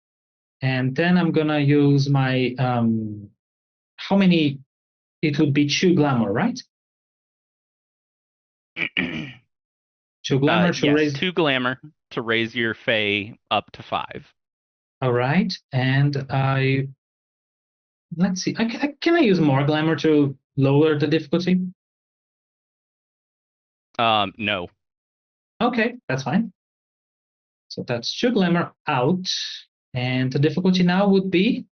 and then I'm gonna use my how many? It would be 2 glamour, right? 2 glamour to Yes, raise. 2 glamour to raise your Fae up to 5. All right, and let's see. Can I use more glamour to lower the difficulty? No. Okay, that's fine. So that's 2 glamour out, and the difficulty now would be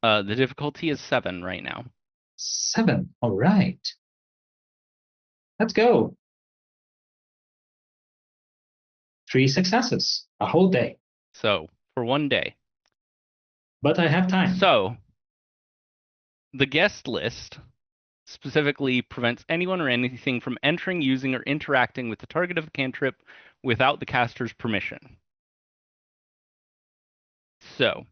The difficulty is 7 right now. 7. All right. Let's go. 3 successes, a whole day. So, for one day. But I have time. So, the guest list specifically prevents anyone or anything from entering, using, or interacting with the target of a cantrip without the caster's permission. So,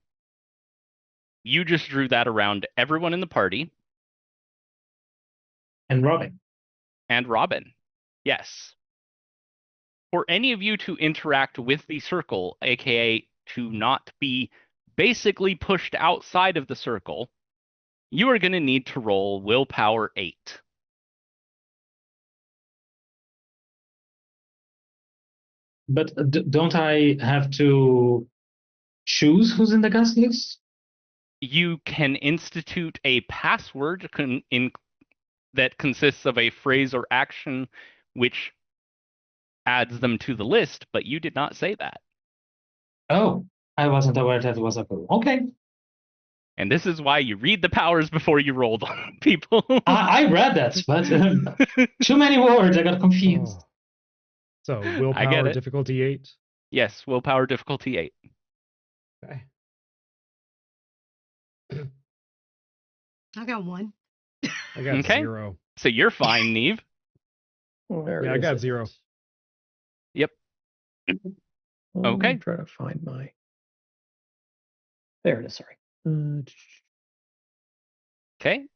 you just drew that around everyone in the party. And Robin. And Robin. Yes. For any of you to interact with the circle, aka to not be basically pushed outside of the circle, you are going to need to roll willpower 8. But don't I have to choose who's in the guest list? You can institute a password that consists of a phrase or action which adds them to the list, but you did not say that. Oh, I wasn't aware that was a rule. Okay. And this is why you read the powers before you roll them, people. I read that, but too many words. I got confused. Oh. So I get willpower it. difficulty 8. Yes, willpower difficulty 8. Okay. I got 1. I got Okay. 0. So you're fine, Neve. Where Yeah, I is got it? 0. Yep. Okay. I'm trying to find my. There it is. Sorry. Okay.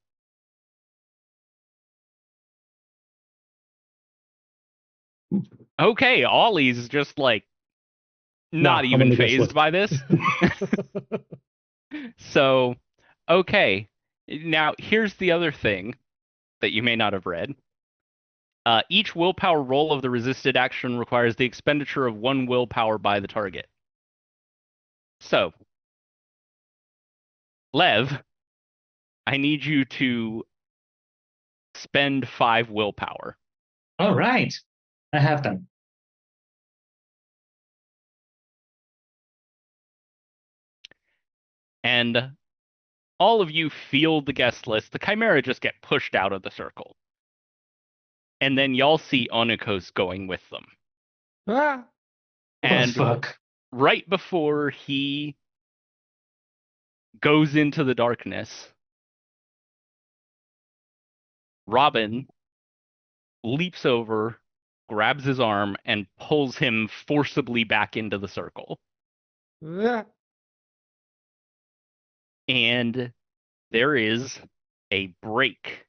Okay, Ollie's just like not I'm even gonna guess phased what- by this. So, okay. Now, here's the other thing that you may not have read. Each willpower roll of the resisted action requires the expenditure of 1 willpower by the target. So, Lev, I need you to spend 5 willpower. All right. I have them. And all of you feel the guest list. The Chimera just get pushed out of the circle. And then y'all see Onikos going with them. Ah! And fuck. right before he goes into the darkness, Robin leaps over, grabs his arm, and pulls him forcibly back into the circle. Ah! And there is a break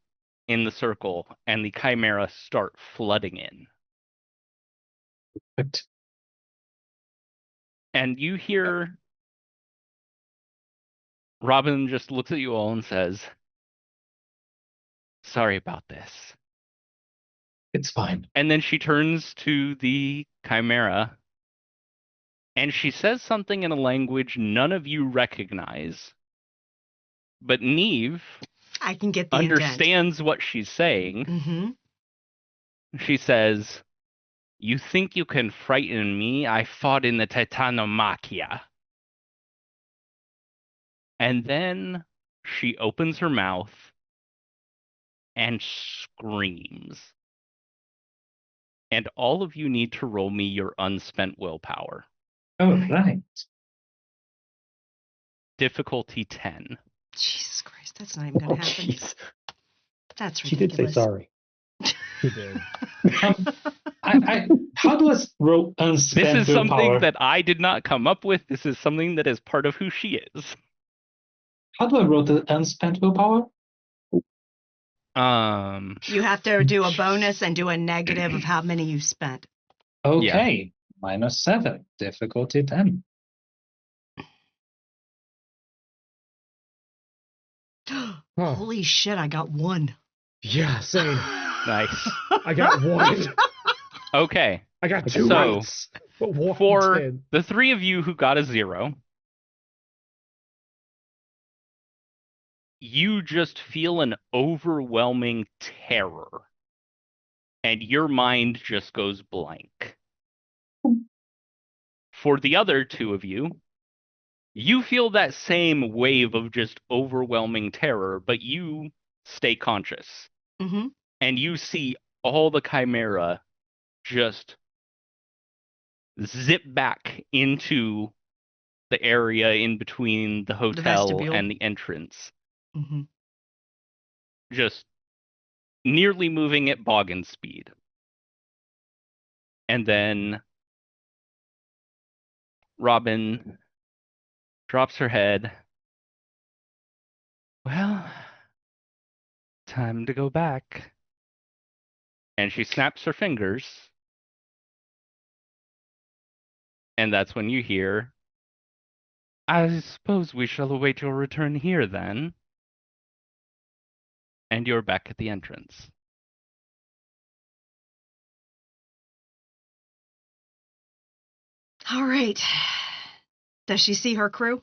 in the circle, and the Chimera start flooding in. But And you hear Robin just looks at you all and says, "Sorry about this." it's fine. And then she turns to the Chimera and she says something in a language none of you recognize. But Neve I can get the understands what she's saying. Mm-hmm. She says, "You think you can frighten me? I fought in the Titanomachia." And then she opens her mouth and screams. And all of you need to roll me your unspent willpower. All right. Difficulty 10. Jesus Christ, that's not even going to happen. Jeez. That's She did say ridiculous. sorry. She did. How do I roll unspent This is something willpower? that I did not come up with. This is something that is part of who she is. How do I roll the unspent willpower? You have to do a bonus and do a negative of how many you spent. Okay. -7. Difficulty 10. Holy shit, I got 1. Yeah, same. Nice. I got 1. Okay. I got 2 So, rights. But 1 For did. the 3 of you who got a 0, you just feel an overwhelming terror. And your mind just goes blank. For the other 2 of you, you feel that same wave of just overwhelming terror, but you stay conscious. Mm-hmm. And you see all the Chimera just zip back into the area in between the hotel vestibule. and the entrance, Mm-hmm. just nearly moving at boggin speed. And then Robin drops her head. Well, time to go back. And she snaps her fingers. And that's when you hear, I suppose we shall await your return here then. and you're back at the entrance. All right. Does she see her crew?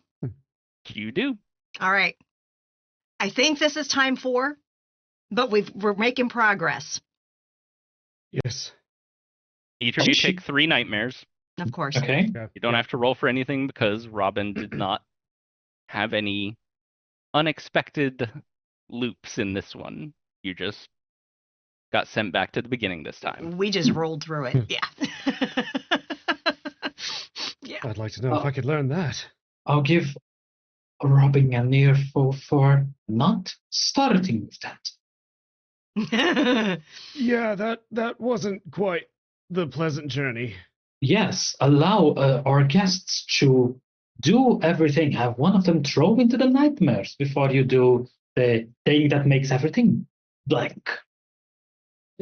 You do. All right. I think this is time 4, but we're making progress. Yes. Each of you take 3 nightmares. Of course. Okay. You don't have to roll for anything because Robin did not have any unexpected loops in this one. You just got sent back to the beginning this time. We just rolled through it. Yeah. Yeah. I'd like to know if I could learn that. I'll give Robin an earful for not starting with that. Yeah, that wasn't quite the pleasant journey. Yes, allow our guests to do everything. Have one of them throw into the nightmares before you do the thing that makes everything blank.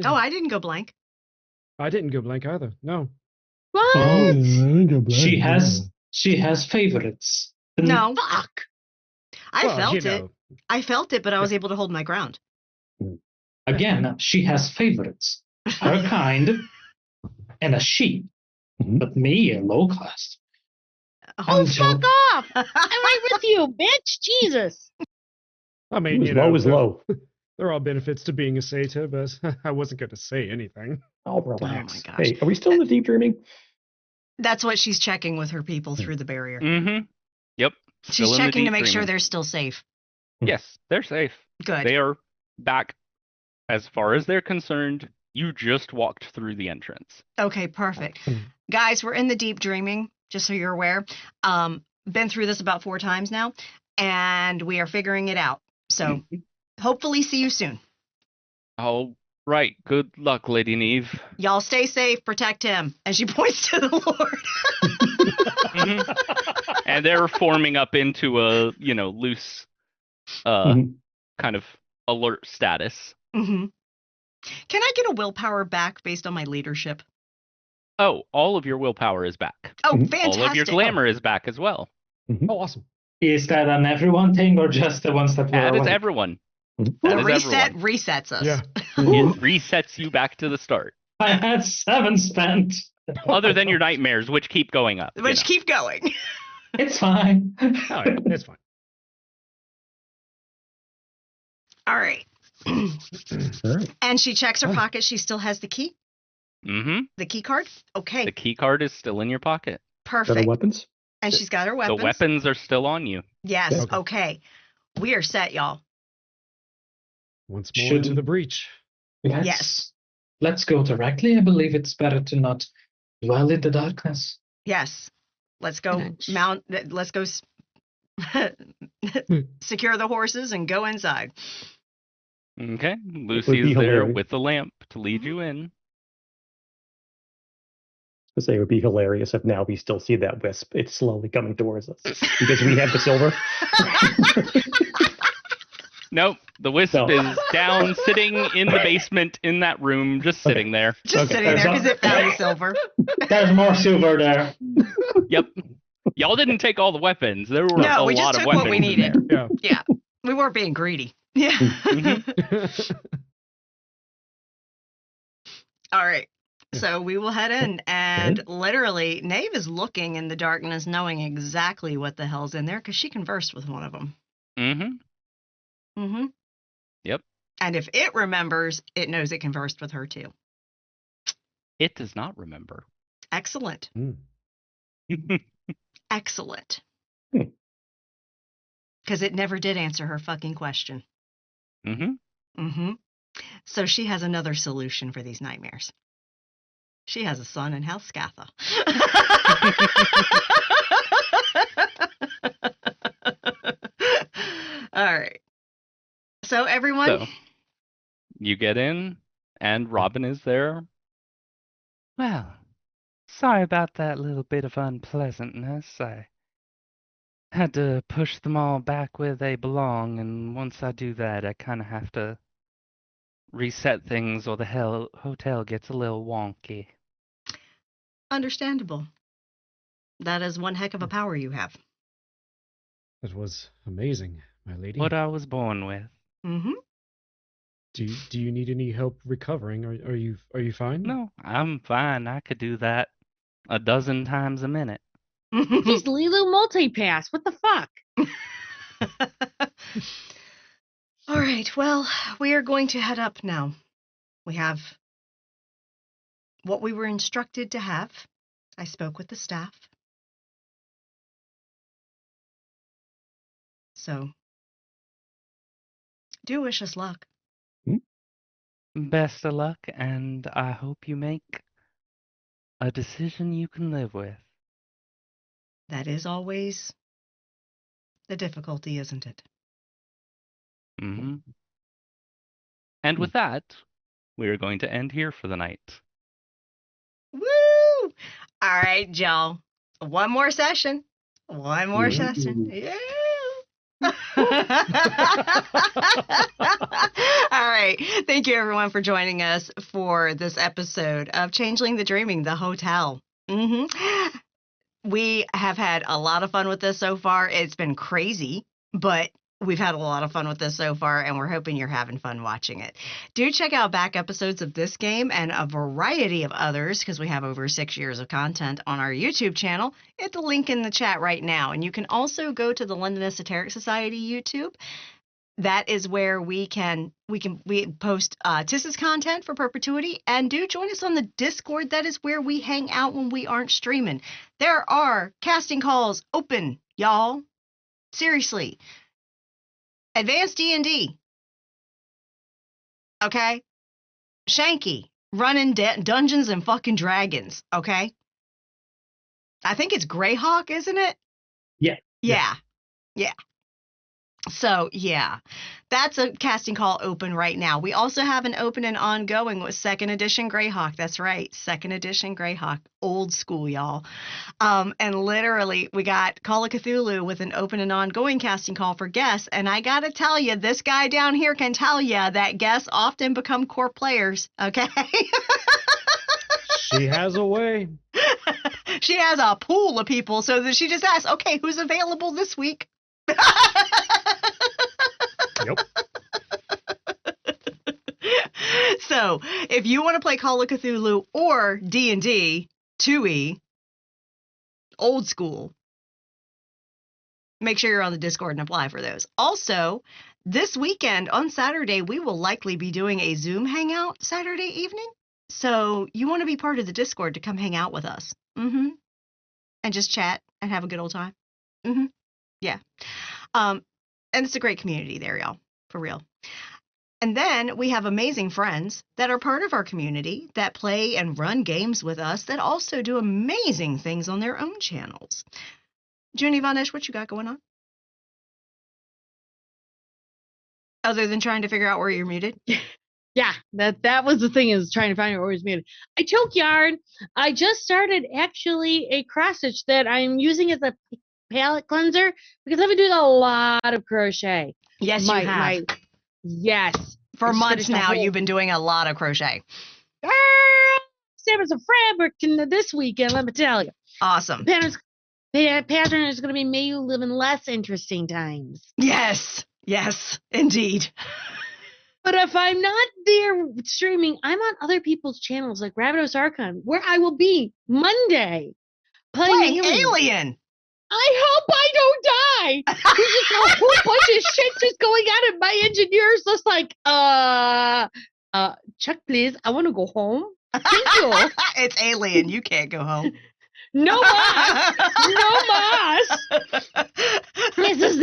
Oh, I didn't go blank. I didn't go blank either. No. What? She has favorites. No. Fuck. I Well, felt you it. know. I felt it, but I was able to hold my ground. Again, she has favorites. Her kind and a sheep. But me, a low class. Oh, fuck off! I'm right with you, bitch. Jesus. I mean, Who's you know, low is low. there are benefits to being a satyr, but I wasn't going to say anything. I'll Oh my relax. gosh. Hey, are we still in the deep dreaming? That's what she's checking with her people through the barrier. Mm-hmm. Yep. She's Still in the checking to deep make sure dreaming. they're still safe. Yes, they're safe. Good. They are back. As far as they're concerned, you just walked through the entrance. Okay, perfect. Guys, we're in the deep dreaming, just so you're aware. Been through this about 4 times now, and we are figuring it out. So hopefully see you soon. All right. Good luck, Lady Neve. Y'all stay safe, protect him. And she points to the Lord. And they're forming up into a, loose kind of alert status. Mm-hmm. Can I get a willpower back based on my leadership? Oh, all of your willpower is back. Oh, fantastic. All of your glamour is back as well. Oh, awesome. Is that an everyone thing or just the ones that were That is awake? everyone. The That is reset everyone. resets us. Yeah. It resets you back to the start. I had 7 spent. Other than your nightmares, which keep going up. Which keep going. It's fine. Oh, yeah, it's fine. All right. All right. And she checks her pocket. She still has the key? Mm-hmm. The key card? Okay. The key card is still in your pocket. Perfect. Got our weapons? And she's got her weapons. The weapons are still on you. Yes. Okay. Okay. We are set, y'all. Once more into Should- the breach. Yes. Let's go directly. I believe it's better to not dwell in the darkness. Yes. Let's go let's go secure the horses and go inside. Okay. be Lucy is there hilarious. with the lamp to lead you in. I say it would be hilarious if now we still see that wisp. It's slowly coming towards us because we have the silver. Nope. The wisp No. is down, sitting in the basement in that room, just sitting there. Just Okay. sitting there because it found the silver. There's more silver there. Yep. Y'all didn't take all the weapons. There were No, a we lot just of took weapons what we in needed. there. Yeah. Yeah. We weren't being greedy. Yeah. Mhm. All right. So we will head in, and literally, Nave is looking in the darkness, knowing exactly what the hell's in there because she conversed with one of them. Mm-hmm. Mm-hmm. Yep. And if it remembers, it knows it conversed with her too. It does not remember. Excellent. Excellent. Hmm. Because it never did answer her fucking question. Mm-hmm. Mm-hmm. So she has another solution for these nightmares. She has a son in House Scatha. All right. So everyone, So you get in, and Robin is there. Well, sorry about that little bit of unpleasantness. I had to push them all back where they belong, and once I do that, I kind of have to reset things or the hotel gets a little wonky. understandable. That is one heck of a power you have. That was amazing, my lady. What I was born with. Mm-hmm. Do you need any help recovering? Are you fine? No, I'm fine. I could do that 12 times a minute. He's Lilu multipass. What the fuck? All right. Well, we are going to head up now. We have what we were instructed to have. I spoke with the staff. So Do wish us luck. Best of luck, and I hope you make a decision you can live with. That is always the difficulty, isn't it? Hmm. And with that, we are going to end here for the night. Woo! All right, Joe. One more session. One more session. Yeah. All right. Thank you, everyone, for joining us for this episode of Changeling the Dreaming, the Hotel. We have had a lot of fun with this so far. It's been crazy, but we've had a lot of fun with this so far, and we're hoping you're having fun watching it. Do check out back episodes of this game and a variety of others, because we have over 6 years of content on our YouTube channel. Hit the link in the chat right now. And you can also go to the London Esoteric Society YouTube. That is where we post Tiss's content for perpetuity, and do join us on the Discord. That is where we hang out when we aren't streaming. There are casting calls open, y'all. Seriously. Advanced D&D. Okay? Shanky. Running Dungeons and fucking Dragons. Okay? I think it's Greyhawk, isn't it? Yeah. Yeah. So, yeah, that's a casting call open right now. We also have an open and ongoing with 2nd edition Greyhawk. That's right, 2nd edition Greyhawk. Old school, y'all. And literally, we got Call of Cthulhu with an open and ongoing casting call for guests. And I got to tell you, this guy down here can tell you that guests often become core players, okay? She has a way. She has a pool of people, so that she just asks, okay, who's available this week? Yep. So, if you want to play Call of Cthulhu or D&D 2E, old school, make sure you're on the Discord and apply for those. Also, this weekend on Saturday, we will likely be doing a Zoom hangout Saturday evening. So, you want to be part of the Discord to come hang out with us. And just chat and have a good old time. Yeah. And it's a great community there, y'all, for real. And then we have amazing friends that are part of our community that play and run games with us that also do amazing things on their own channels. Junie Vanesh, what you got going on? Other than trying to figure out where you're muted? Yeah, that was the thing, is trying to find out where it's muted. I choke yarn. I just started actually a cross stitch that I'm using as a palette cleanser because I've been doing a lot of crochet. Yes, you have. Yes. For It's months finished a now, whole- you've been doing a lot of crochet. Girl, stabbing some fabric this weekend, let me tell you. Awesome. Pattern is going to be May You Live in Less Interesting Times. Yes, indeed. But if I'm not there streaming, I'm on other people's channels like Ravenous Archon, where I will be Monday playing Alien. I hope I don't die. There's just a whole bunch of shit just going on, and my engineer's just like, Chuck, please, I want to go home. Thank you. It's Alien. You can't go home. No mas. No mas. This is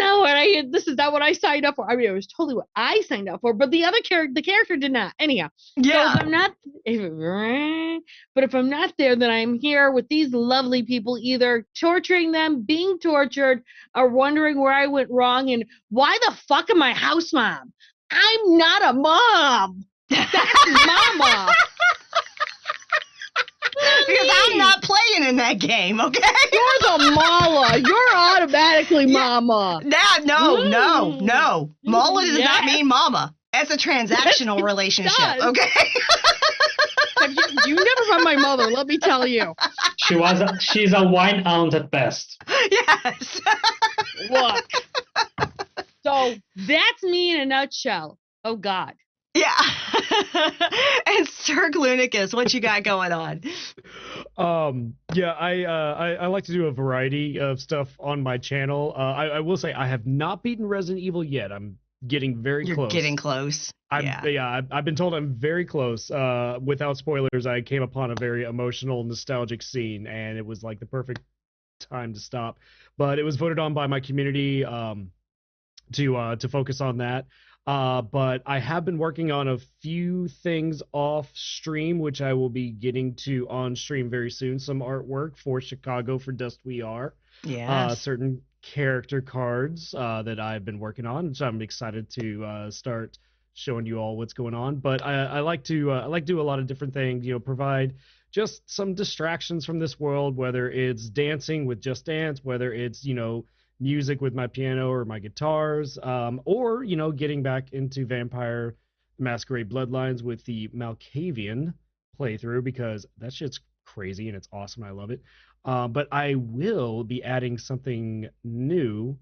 not what I signed up for. I mean, it was totally what I signed up for, but the character did not. Anyhow. Yeah. So if I'm not there, then I'm here with these lovely people, either torturing them, being tortured, or wondering where I went wrong and why the fuck am I house mom? I'm not a mom. That's mama. Because I'm not playing in that game, okay? You're the mala. You're automatically mama. No. Mala does not mean mama. That's a transactional relationship, okay? You never met my mother, let me tell you. She's a wine aunt at best. Yes. Look. So that's me in a nutshell. Oh, God. Yeah. And Sir Glunicus, what you got going on? Yeah, I like to do a variety of stuff on my channel. I will say I have not beaten Resident Evil yet. I'm getting very close. You're getting close. I've been told I'm very close. Without spoilers, I came upon a very emotional, nostalgic scene, and it was like the perfect time to stop. But it was voted on by my community to focus on that. But I have been working on a few things off stream, which I will be getting to on stream very soon. Some artwork for Chicago for Dust We Are. Yes. Certain character cards that I've been working on, so I'm excited to start showing you all what's going on. But I like to do a lot of different things. Provide just some distractions from this world, whether it's dancing with Just Dance, whether it's music with my piano or my guitars, or getting back into Vampire Masquerade Bloodlines with the Malkavian playthrough because that shit's crazy and it's awesome. I love it. But I will be adding something new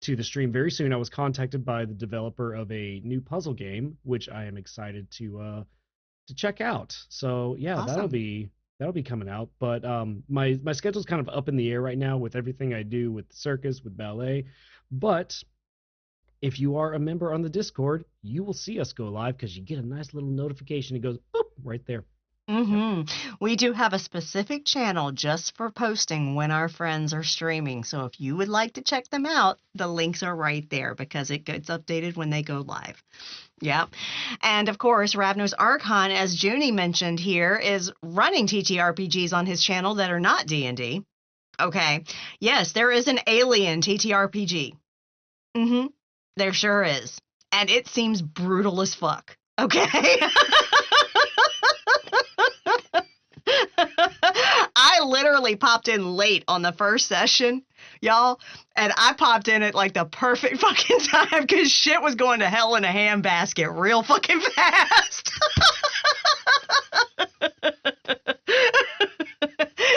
to the stream very soon. I was contacted by the developer of a new puzzle game, which I am excited to check out. So yeah, that'll Awesome. be coming out. But my schedule's kind of up in the air right now with everything I do with the circus, with ballet. But if you are a member on the Discord, you will see us go live because you get a nice little notification. It goes boop right there. We do have a specific channel just for posting when our friends are streaming. So if you would like to check them out, the links are right there because it gets updated when they go live. Yep. And of course, Ravnos Archon, as Junie mentioned here, is running TTRPGs on his channel that are not D&D. Okay. Yes, there is an alien TTRPG. There sure is. And it seems brutal as fuck. Okay. I literally popped in late on the first session, y'all, and I popped in at like the perfect fucking time because shit was going to hell in a handbasket real fucking fast.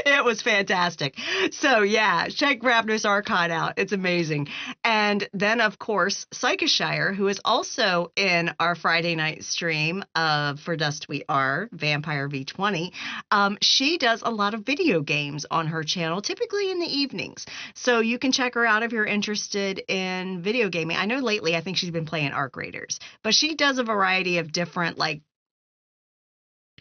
It was fantastic. So yeah, check Ravnos Archon out. It's amazing. And then of course, Psychoshire, who is also in our Friday night stream of For Dust We Are, Vampire V20. She does a lot of video games on her channel, typically in the evenings. So you can check her out if you're interested in video gaming. I know lately I think she's been playing Arc Raiders, but she does a variety of different like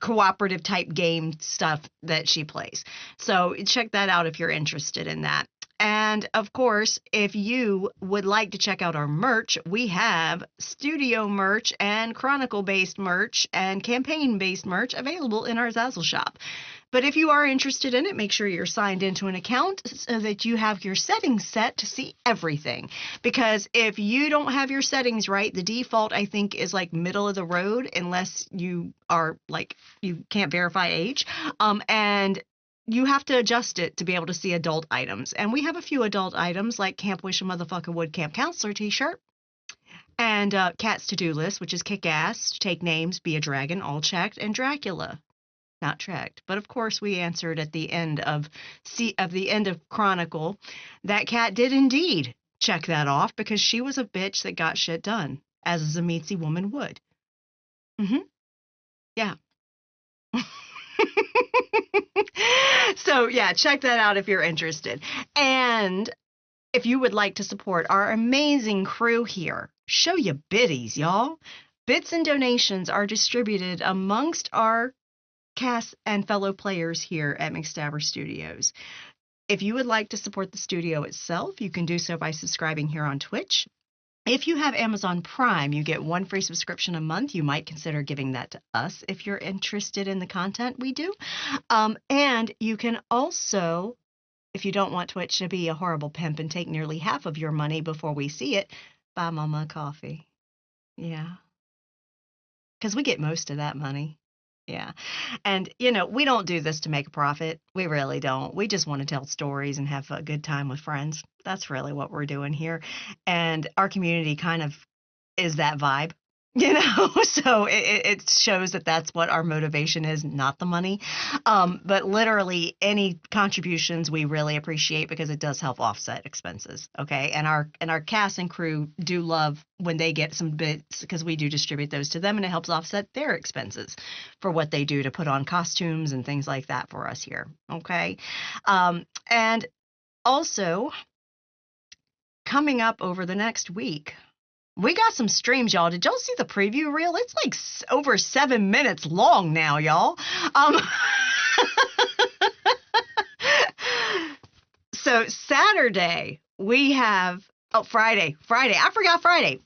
cooperative type game stuff that she plays. So check that out if you're interested in that. And of course, if you would like to check out our merch, we have studio merch and chronicle based merch and campaign based merch available in our Zazzle shop. But if you are interested in it, make sure you're signed into an account so that you have your settings set to see everything. Because if you don't have your settings right, the default, I think, is like middle of the road unless you are like, you can't verify age. And you have to adjust it to be able to see adult items. And we have a few adult items like Camp Wish a Motherfucker Would Camp Counselor t-shirt. And Cat's To-Do List, which is kick ass, take names, be a dragon, all checked, and Dracula. Not checked, but of course we answered at the end of Chronicle that Cat did indeed check that off because she was a bitch that got shit done, as a Zamitzi woman would. Yeah. So yeah, check that out if you're interested. And if you would like to support our amazing crew here, show your biddies, y'all. Bits and donations are distributed amongst our cast and fellow players here at McStabber Studios. If you would like to support the studio itself, you can do so by subscribing here on Twitch. If you have Amazon Prime, you get 1 free subscription a month. You might consider giving that to us if you're interested in the content we do. And you can also, if you don't want Twitch to be a horrible pimp and take nearly half of your money before we see it, buy Mama a coffee. Yeah. Because we get most of that money. Yeah. And, we don't do this to make a profit. We really don't. We just want to tell stories and have a good time with friends. That's really what we're doing here. And our community kind of is that vibe, so it shows that that's what our motivation is, not the money. But literally any contributions we really appreciate because it does help offset expenses. Okay. And our cast and crew do love when they get some bits because we do distribute those to them and it helps offset their expenses for what they do to put on costumes and things like that for us here. Okay. And also coming up over the next week, we got some streams, y'all. Did y'all see the preview reel? It's like over 7 minutes long now, y'all. So Saturday, we have Oh, Friday. I forgot Friday.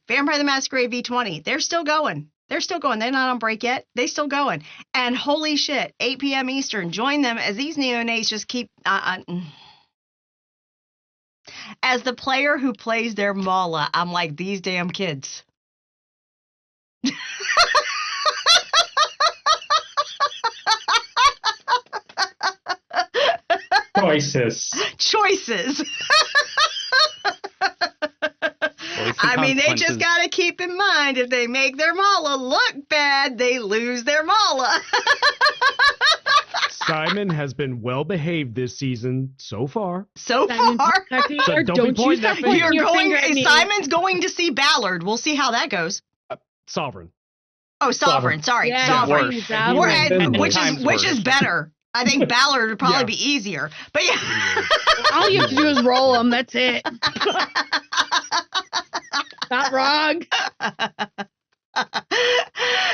Vampire the Masquerade V20. They're still going. They're not on break yet. They still going. And holy shit, 8 p.m. Eastern. Join them as these neonates just keep. As the player who plays their Mala, I'm like, these damn kids. Choices. I mean, they just got to keep in mind if they make their Mala look bad, they lose their Mala. Simon has been well behaved this season so far. So Simon, far. So don't be you pointing start that pointing finger. your finger at me. Simon's going to see Ballard. We'll see how that goes. Sovereign. Oh, Sovereign. Sorry, Yeah, Sovereign. worse. Which is better. I think Ballard would probably be easier. But yeah. All you have to do is roll them. That's it. Not wrong.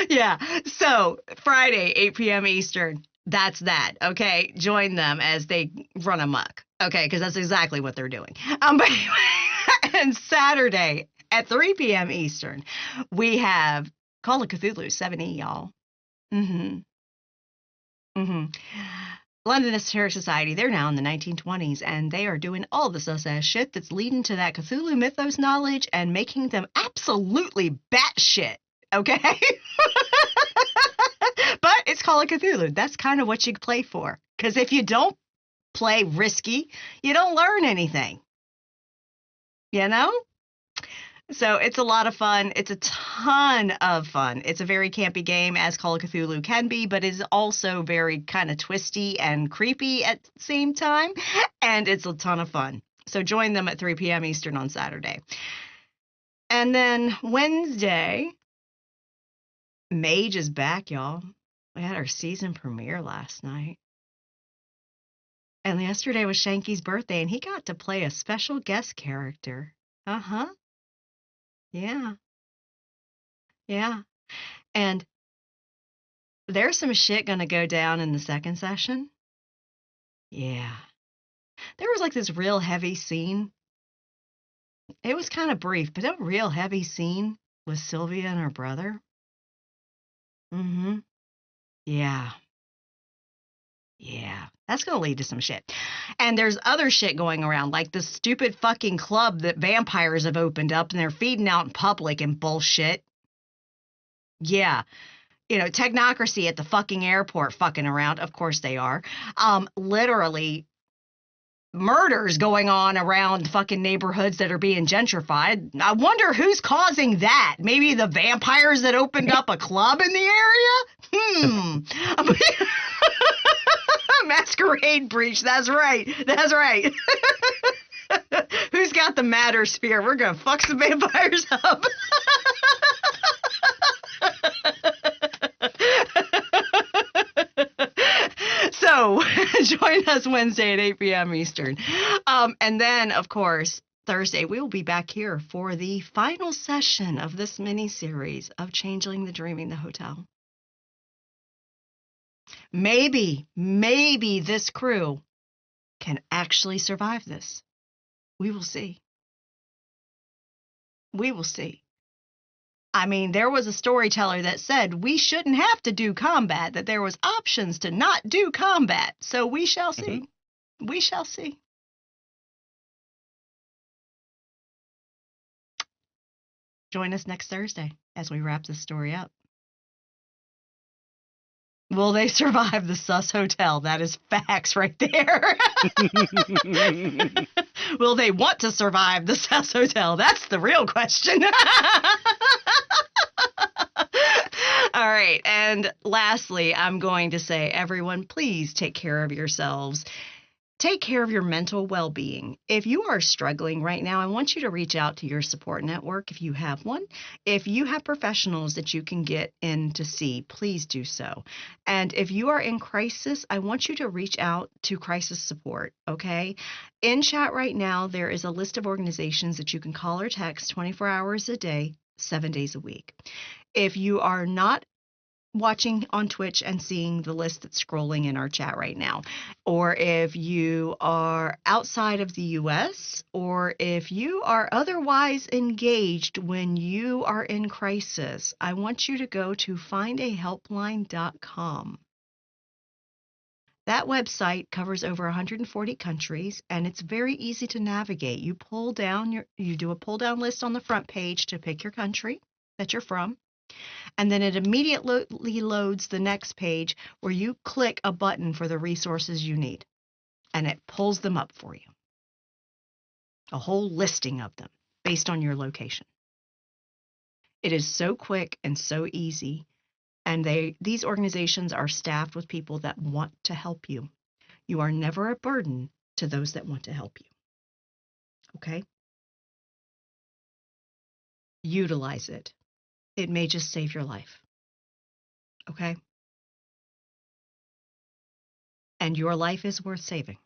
Yeah. So Friday, 8 p.m. Eastern. That's that. Okay. Join them as they run amok. Okay. Because that's exactly what they're doing. But anyway, and Saturday at 3 p.m. Eastern, we have Call of Cthulhu 7E, y'all. London Esoteric Society, they're now in the 1920s, and they are doing all the sus-ass shit that's leading to that Cthulhu mythos knowledge and making them absolutely batshit, okay? But it's Call of Cthulhu. That's kind of what you play for. Because if you don't play risky, you don't learn anything. You know? So it's a lot of fun. It's a ton of fun. It's a very campy game, as Call of Cthulhu can be, but is also very kind of twisty and creepy at the same time. And it's a ton of fun. So join them at 3 p.m. Eastern on Saturday. And then Wednesday, Mage is back, y'all. We had our season premiere last night. And yesterday was Shanky's birthday, and he got to play a special guest character. Uh-huh. Yeah. Yeah. And there's some shit gonna go down in the second session. Yeah. There was like this real heavy scene. It was kind of brief, but a real heavy scene with Sylvia and her brother. Mm-hmm. Yeah. Yeah. That's gonna lead to some shit. And there's other shit going around, like the stupid fucking club that vampires have opened up and they're feeding out in public and bullshit. Yeah. You know, technocracy at the fucking airport fucking around. Of course they are. Literally murders going on around fucking neighborhoods that are being gentrified. I wonder who's causing that. Maybe the vampires that opened up a club in the area? Masquerade breach. That's right. Who's got the matter sphere? We're going to fuck some vampires up. So join us Wednesday at 8 p.m. Eastern. And then, of course, Thursday, we will be back here for the final session of this mini-series of Changeling the Dreaming the Hotel. Maybe this crew can actually survive this. We will see. I mean, there was a storyteller that said we shouldn't have to do combat, that there was options to not do combat. So we shall see. We shall see. Join us next Thursday as we wrap this story up. Will they survive the Sus Hotel? That is facts right there. Will they want to survive the Sus Hotel? That's the real question. All right. And lastly, I'm going to say, everyone, please take care of yourselves. Take care of your mental well-being. If you are struggling right now, I want you to reach out to your support network if you have one. If you have professionals that you can get in to see, please do so. And if you are in crisis, I want you to reach out to crisis support, okay? In chat right now, there is a list of organizations that you can call or text 24 hours a day, 7 days a week. If you are not watching on Twitch and seeing the list that's scrolling in our chat right now, or if you are outside of the US, or if you are otherwise engaged when you are in crisis, I want you to go to findahelpline.com. That website covers over 140 countries, and it's very easy to navigate. You do a pull down list on the front page to pick your country that you're from, and then it immediately loads the next page where you click a button for the resources you need, and it pulls them up for you. A whole listing of them based on your location. It is so quick and so easy, and these organizations are staffed with people that want to help you. You are never a burden to those that want to help you. Okay? Utilize it. It may just save your life. Okay? And your life is worth saving.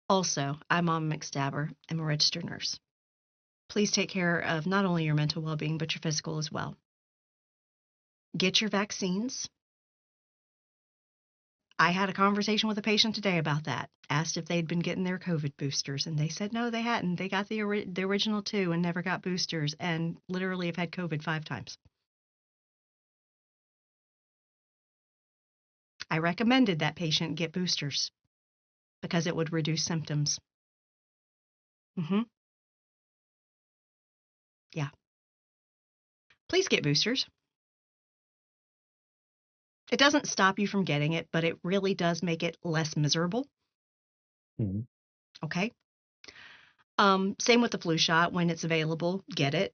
Also, I'm Mom McStabber. I'm a registered nurse. Please take care of not only your mental well-being, but your physical as well. Get your vaccines. I had a conversation with a patient today about that. Asked if they'd been getting their COVID boosters, and they said no, they hadn't. They got the original 2 and never got boosters, and literally have had COVID 5 times. I recommended that patient get boosters because it would reduce symptoms. Yeah. Please get boosters. It doesn't stop you from getting it, but it really does make it less miserable. Mhm. Okay. Same with the flu shot. When it's available, get it.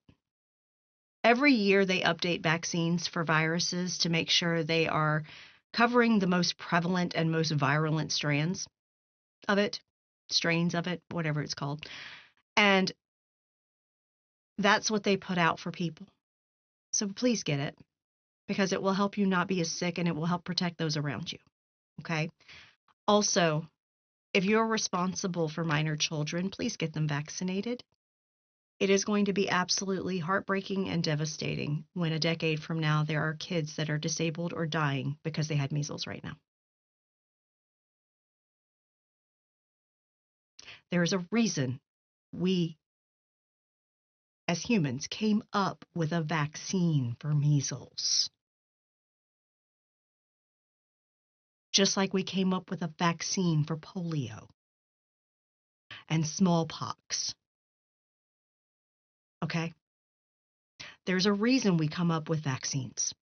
Every year they update vaccines for viruses to make sure they are covering the most prevalent and most virulent strains of it, whatever it's called. And that's what they put out for people. So please get it, because it will help you not be as sick, and it will help protect those around you. Okay. Also, if you're responsible for minor children, please get them vaccinated. It is going to be absolutely heartbreaking and devastating when a decade from now there are kids that are disabled or dying because they had measles right now. There is a reason we, as humans, came up with a vaccine for measles. Just like we came up with a vaccine for polio and smallpox. Okay? There's a reason we come up with vaccines.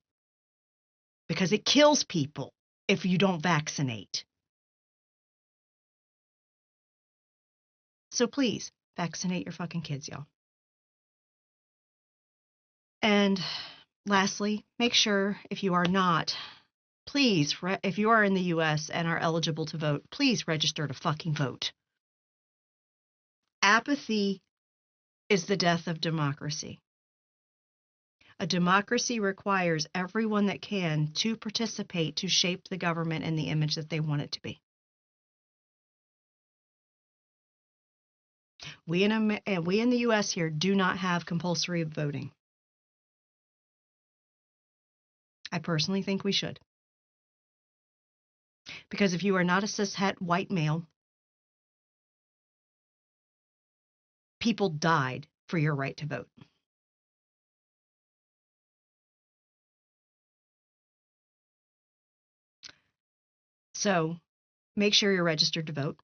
Because it kills people if you don't vaccinate. So please, vaccinate your fucking kids, y'all. And lastly, make sure if you are not, please, if you are in the US and are eligible to vote, please register to fucking vote. Apathy is the death of democracy. A democracy requires everyone that can to participate to shape the government in the image that they want it to be. We in the US here do not have compulsory voting. I personally think we should. Because if you are not a cishet white male, people died for your right to vote. So make sure you're registered to vote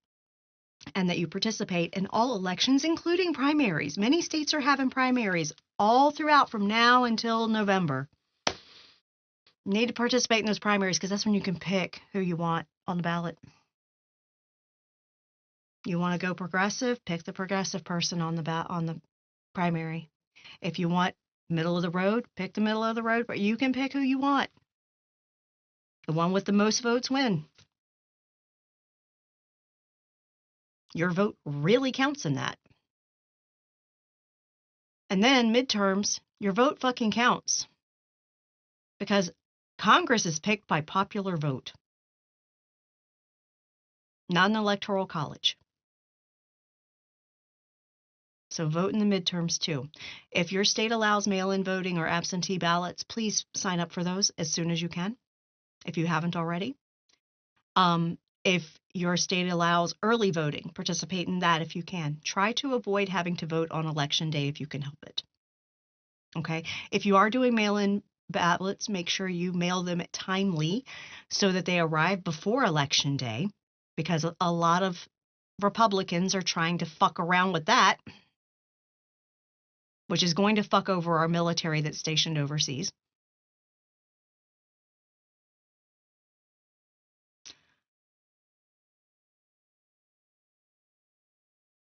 and that you participate in all elections, including primaries. Many states are having primaries all throughout from now until November. You need to participate in those primaries because that's when you can pick who you want on the ballot. You want to go progressive, pick the progressive person on the primary. If you want middle of the road, pick the middle of the road, but you can pick who you want. The one with the most votes win. Your vote really counts in that. And then midterms, your vote fucking counts. Because Congress is picked by popular vote, not an electoral college. So vote in the midterms too. If your state allows mail-in voting or absentee ballots, please sign up for those as soon as you can, if you haven't already. If your state allows early voting, participate in that if you can. Try to avoid having to vote on election day if you can help it. Okay? If you are doing mail-in ballots, make sure you mail them timely so that they arrive before election day, because a lot of Republicans are trying to fuck around with that, which is going to fuck over our military that's stationed overseas.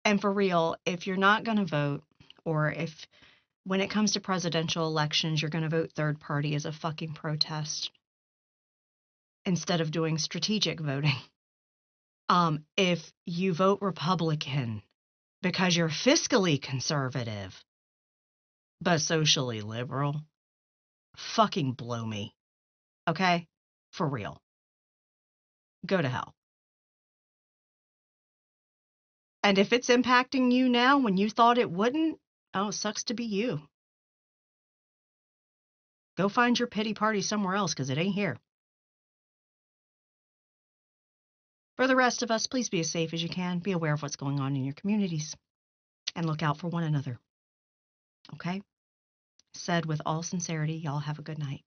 And for real, if you're not going to vote, or if when it comes to presidential elections, you're going to vote third party as a fucking protest instead of doing strategic voting. If you vote Republican because you're fiscally conservative but socially liberal, fucking blow me. Okay? For real. Go to hell. And if it's impacting you now when you thought it wouldn't, oh, it sucks to be you. Go find your pity party somewhere else, because it ain't here. For the rest of us, please be as safe as you can. Be aware of what's going on in your communities and look out for one another. Okay? Said with all sincerity, y'all have a good night.